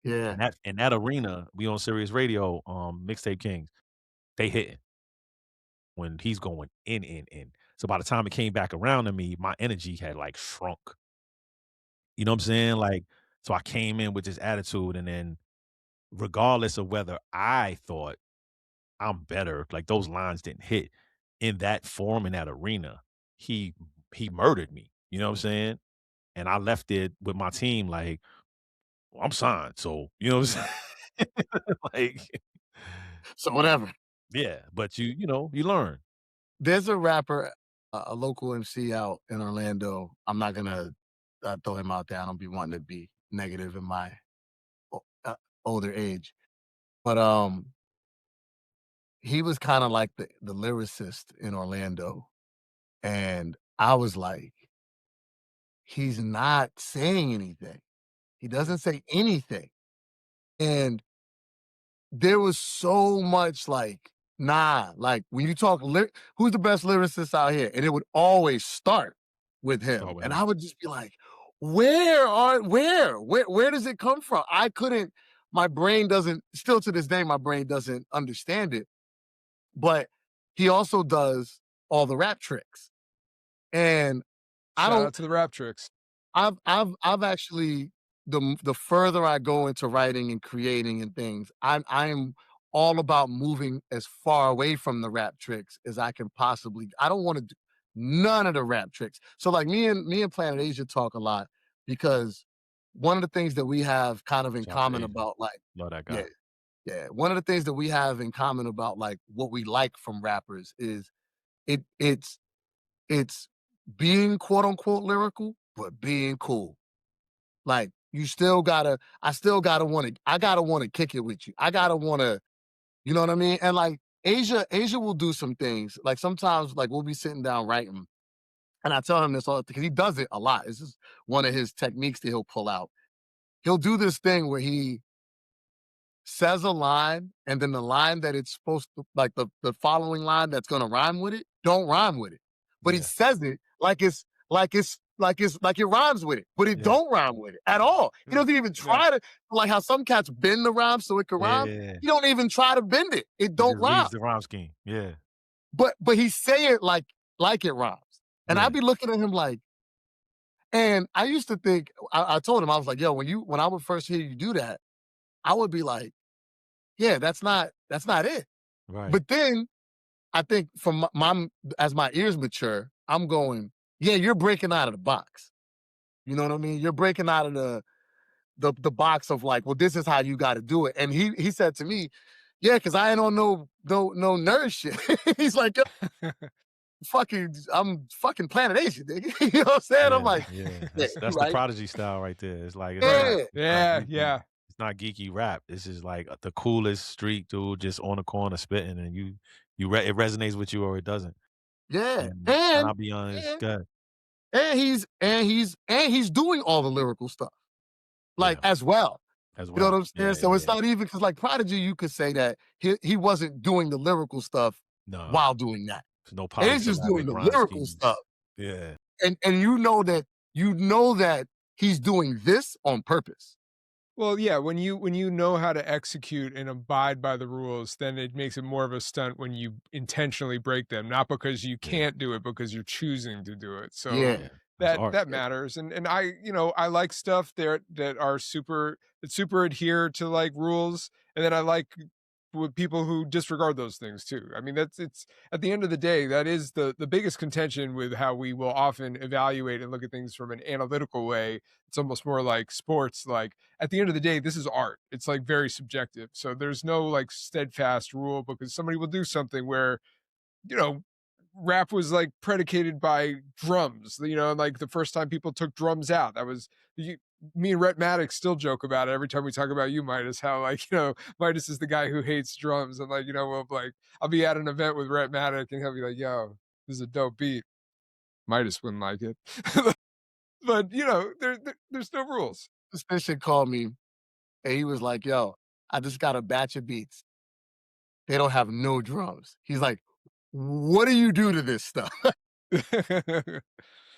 Yeah. In that arena, we on Sirius Radio, Mixtape Kings, they hitting when he's going in. So by the time it came back around to me, my energy had like shrunk. You know what I'm saying? Like, so I came in with this attitude, and then regardless of whether I thought I'm better, like those lines didn't hit in that forum, in that arena, he he murdered me. You know what I'm saying? And I left it with my team like, "Well, I'm signed, so you know what I'm saying?" Like, So whatever. yeah, but you learn. There's a rapper, a local MC out in Orlando. I'm not gonna throw him out there. I don't be wanting to be negative in my o- uh, older age, but he was kind of like the lyricist in Orlando, and I was like, he's not saying anything. He doesn't say anything, and there was so much like, nah, like when you talk, who's the best lyricist out here? And it would always start with him. Start with And him. I would just be like, where does it come from? I couldn't, my brain doesn't, still to this day, my brain doesn't understand it. But he also does all the rap tricks. And I Shout don't, out to the rap tricks. I've actually the further I go into writing and creating and things, I'm all about moving as far away from the rap tricks as I can possibly. I don't want to do none of the rap tricks. So like me and Planet Asia talk a lot because one of the things that we have kind of in Shout out to common Asia. about like Love that yeah, guy. yeah, one of the things that we have in common about like what we like from rappers is it's being quote unquote lyrical, but being cool. Like you still gotta, I gotta wanna kick it with you. I gotta wanna, you know what I mean? And like Asia will do some things. Like sometimes like we'll be sitting down writing and I tell him this all because he does it a lot. It's just one of his techniques that he'll pull out. He'll do this thing where he says a line, and then the line that it's supposed to like the following line that's gonna rhyme with it, don't rhyme with it. But he Yeah, says it like it rhymes with it, but it yeah, don't rhyme with it at all. He Mm, doesn't even yeah. try to like how some cats bend the rhyme so it can rhyme. yeah. He don't even try to bend it. It He don't just rhyme. reads the rhyme scheme. Yeah, But he say it like it rhymes. And I'd yeah, be looking at him like, and I used to think I told him, I was like, yo, when I would first hear you do that, I would be like, yeah, that's not it. right. But then I think from my as my ears mature, I'm going, yeah, you're breaking out of the box. You know what I mean? You're breaking out of the box of like, well, this is how you got to do it. And he said to me, yeah, because I ain't on no nerd shit. He's like, yo, I'm fucking Planet Asia, nigga. You know what I'm saying? I'm Yeah, like, yeah. yeah, That's you that's the right. Prodigy style right there. It's like Right. Yeah, it's not Yeah, geeky. yeah. It's not geeky rap. This is like the coolest street dude just on the corner spitting, and it resonates with you or it doesn't. yeah. And I'll be honest, And good. he's doing all the lyrical stuff like Yeah, as well. as You know what well. I'm saying? Yeah, So yeah, it's yeah. not even because like Prodigy, you could say that he wasn't doing the lyrical stuff No, while doing that. there's no He's just doing polysyllabic the rhyme lyrical stuff. schemes. Yeah, And you know that he's doing this on purpose. Well, yeah, when you know how to execute and abide by the rules, then it makes it more of a stunt when you intentionally break them, not because you yeah, can't do it, because you're choosing to do it. So Yeah. yeah. That's that art. that matters. And I like stuff there that are super adhere to like rules, and then I like with people who disregard those things too. I mean, that's it's at the end of the day, that is the biggest contention with how we will often evaluate and look at things from an analytical way. It's almost more like sports. Like at the end of the day, this is art. It's like very subjective. So there's no like steadfast rule because somebody will do something where, you know, rap was like predicated by drums, you know, like the first time people took drums out. That was me and Rhett Maddox still joke about it every time we talk about you, MidaZ, how like, you know, MidaZ is the guy who hates drums. And like, you know, I'll be at an event with Rhett Maddox and he'll be like, yo, this is a dope beat. MidaZ wouldn't like it. But you know, there's no rules. This patient called me and he was like, yo, I just got a batch of beats. They don't have no drums. He's like, what do you do to this stuff?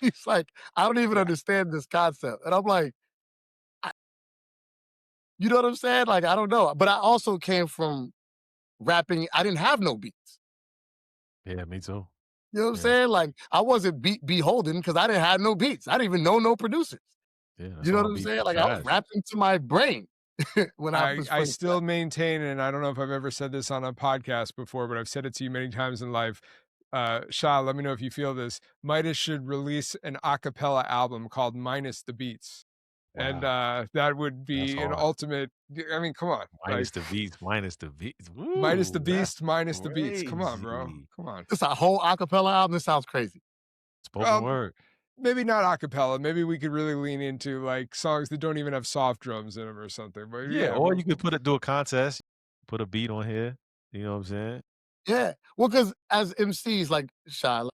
He's like, I don't even understand this concept. And I'm like, you know what I'm saying? Like, I don't know. But I also came from rapping. I didn't have no beats. Yeah, me too. You know what I'm saying? Like, I wasn't beholden because I didn't have no beats. I didn't even know no producers. Yeah, You know what I'm saying? Like, I was rapping to my brain when I still maintain, and I don't know if I've ever said this on a podcast before, but I've said it to you many times in life. Shah, let me know if you feel this. MidaZ should release an a cappella album called MidaZ the BEAST. Wow. And that would be an ultimate. I mean, come on. MidaZ the BEAST, MidaZ the BEAST. MidaZ the BEAST, MidaZ the BEAST. Come on, bro. Come on. It's a whole a cappella album. This sounds crazy. Spoken word. Maybe not a cappella. Maybe we could really lean into like songs that don't even have soft drums in them or something. But yeah, or you could do a contest, put a beat on here. You know what I'm saying? Yeah. Well, because as MCs, like Shy,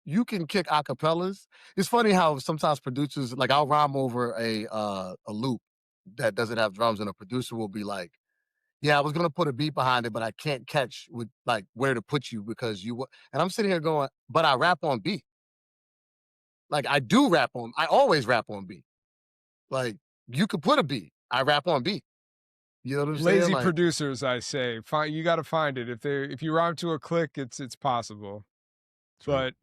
you can kick acapellas. It's funny how sometimes producers, like I'll rhyme over a loop that doesn't have drums, and a producer will be like, "Yeah, I was gonna put a beat behind it, but I can't catch with like where to put you because you." And I'm sitting here going, "But I rap on beat. Like I do rap on. I always rap on beat. Like you could put a beat. I rap on beat. You know what I'm saying? Lazy Like, producers, I say. You got to find it. If you rhyme to a click, it's possible. But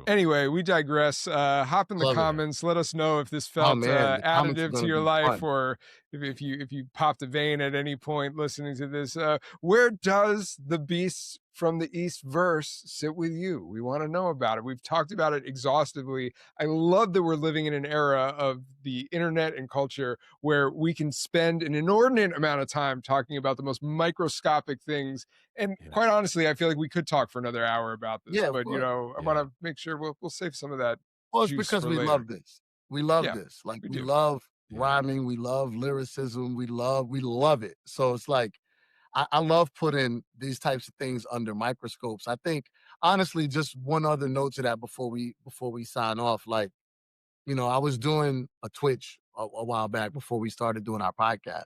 anyway, we digress. Hop in the comments. Let us know if this felt additive to your life, or if you popped a vein at any point listening to this. Where does the Beast from the East verse sit with you? We want to know about it. We've talked about it exhaustively. I love that we're living in an era of the internet and culture where we can spend an inordinate amount of time talking about the most microscopic things. And quite honestly, I feel like we could talk for another hour about this. Yeah, but you know, I want to make sure we'll save some of that. Well, it's because we love this. We love this. Like we love rhyming. We love lyricism. We love it. So it's like I love putting these types of things under microscopes. I think honestly, just one other note to that before we sign off. Like, you know, I was doing a Twitch a while back before we started doing our podcast.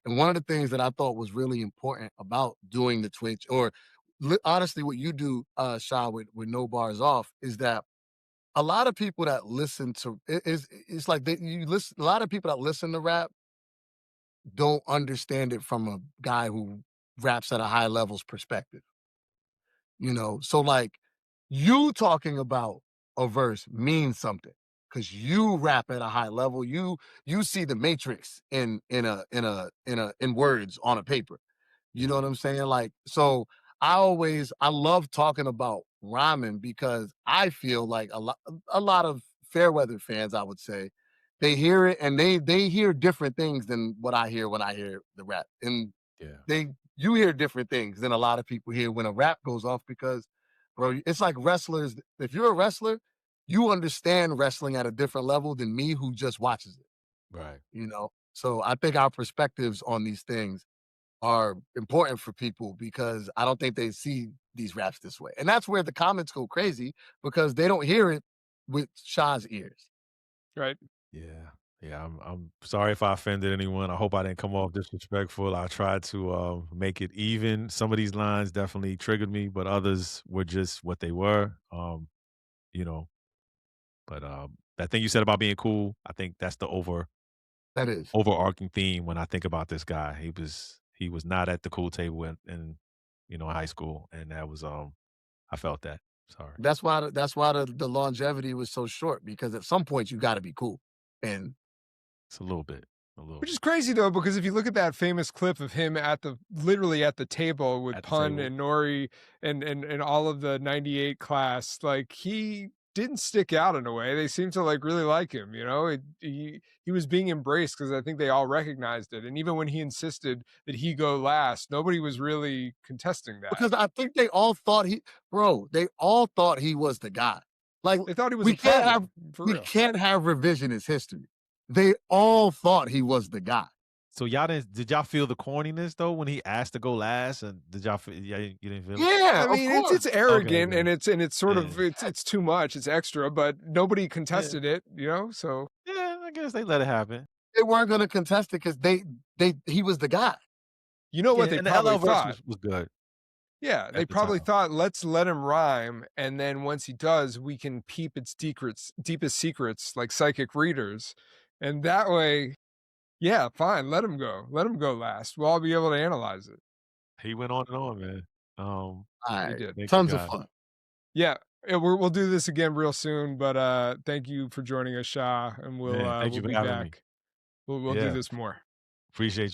And one of the things that I thought was really important about doing the Twitch, or honestly, what you do, Shah, with No Bars Off, is that a lot of people that listen to it's like you listen. A lot of people that listen to rap don't understand it from a guy who raps at a high levels perspective. You know, so like you talking about a verse means something because you rap at a high level. You see the matrix in words on a paper. You know what I'm saying? Like, so I love talking about rhyming because I feel like a lot of Fairweather fans, I would say, they hear it and they hear different things than what I hear when I hear the rap. And you hear different things than a lot of people hear when a rap goes off because, bro, it's like wrestlers. If you're a wrestler, you understand wrestling at a different level than me who just watches it. Right. You know? So I think our perspectives on these things are important for people because I don't think they see these raps this way. And that's where the comments go crazy because they don't hear it with Shah's ears. Right. Yeah. I'm sorry if I offended anyone. I hope I didn't come off disrespectful. I tried to make it even. Some of these lines definitely triggered me, but others were just what they were. You know, but that thing you said about being cool, I think that's the overarching theme when I think about this guy. He was not at the cool table in high school, and that was I felt that. Sorry. That's why the longevity was so short because at some point you got to be cool, and it's a little bit. Which is crazy though, because if you look at that famous clip of him literally at the table with Pun and Nori and all of the '98 class, like he didn't stick out in a way. They seemed to like really like him, you know. He was being embraced because I think they all recognized it. And even when he insisted that he go last, nobody was really contesting that. Because I think they all thought they all thought he was the guy. Like They thought he was we a can't problem, have for we real. can't have revisionist history. They all thought he was the guy. So did y'all feel the corniness though when he asked to go last? And did y'all feel, you didn't feel it? Yeah, I of mean, course. it's arrogant Okay. and it's sort of Yeah. it's too much. It's extra, but nobody contested it, you know. So Yeah, I guess they let it happen. They weren't gonna contest it because he was the guy. you know Yeah, what they and the probably LL verse thought? was good Yeah, they at the probably time. thought, let's let him rhyme, and then once he does, we can peep its deepest secrets like psychic readers. And that way, yeah, fine, let him go last. We'll all be able to analyze it. He went on, man. All He right, did. Thank you, tons of guys. fun. Yeah, we'll do this again real soon, but thank you for joining us, Shah, and Man, thank you we'll for be having me. back. We'll do Yeah, this more. appreciate you.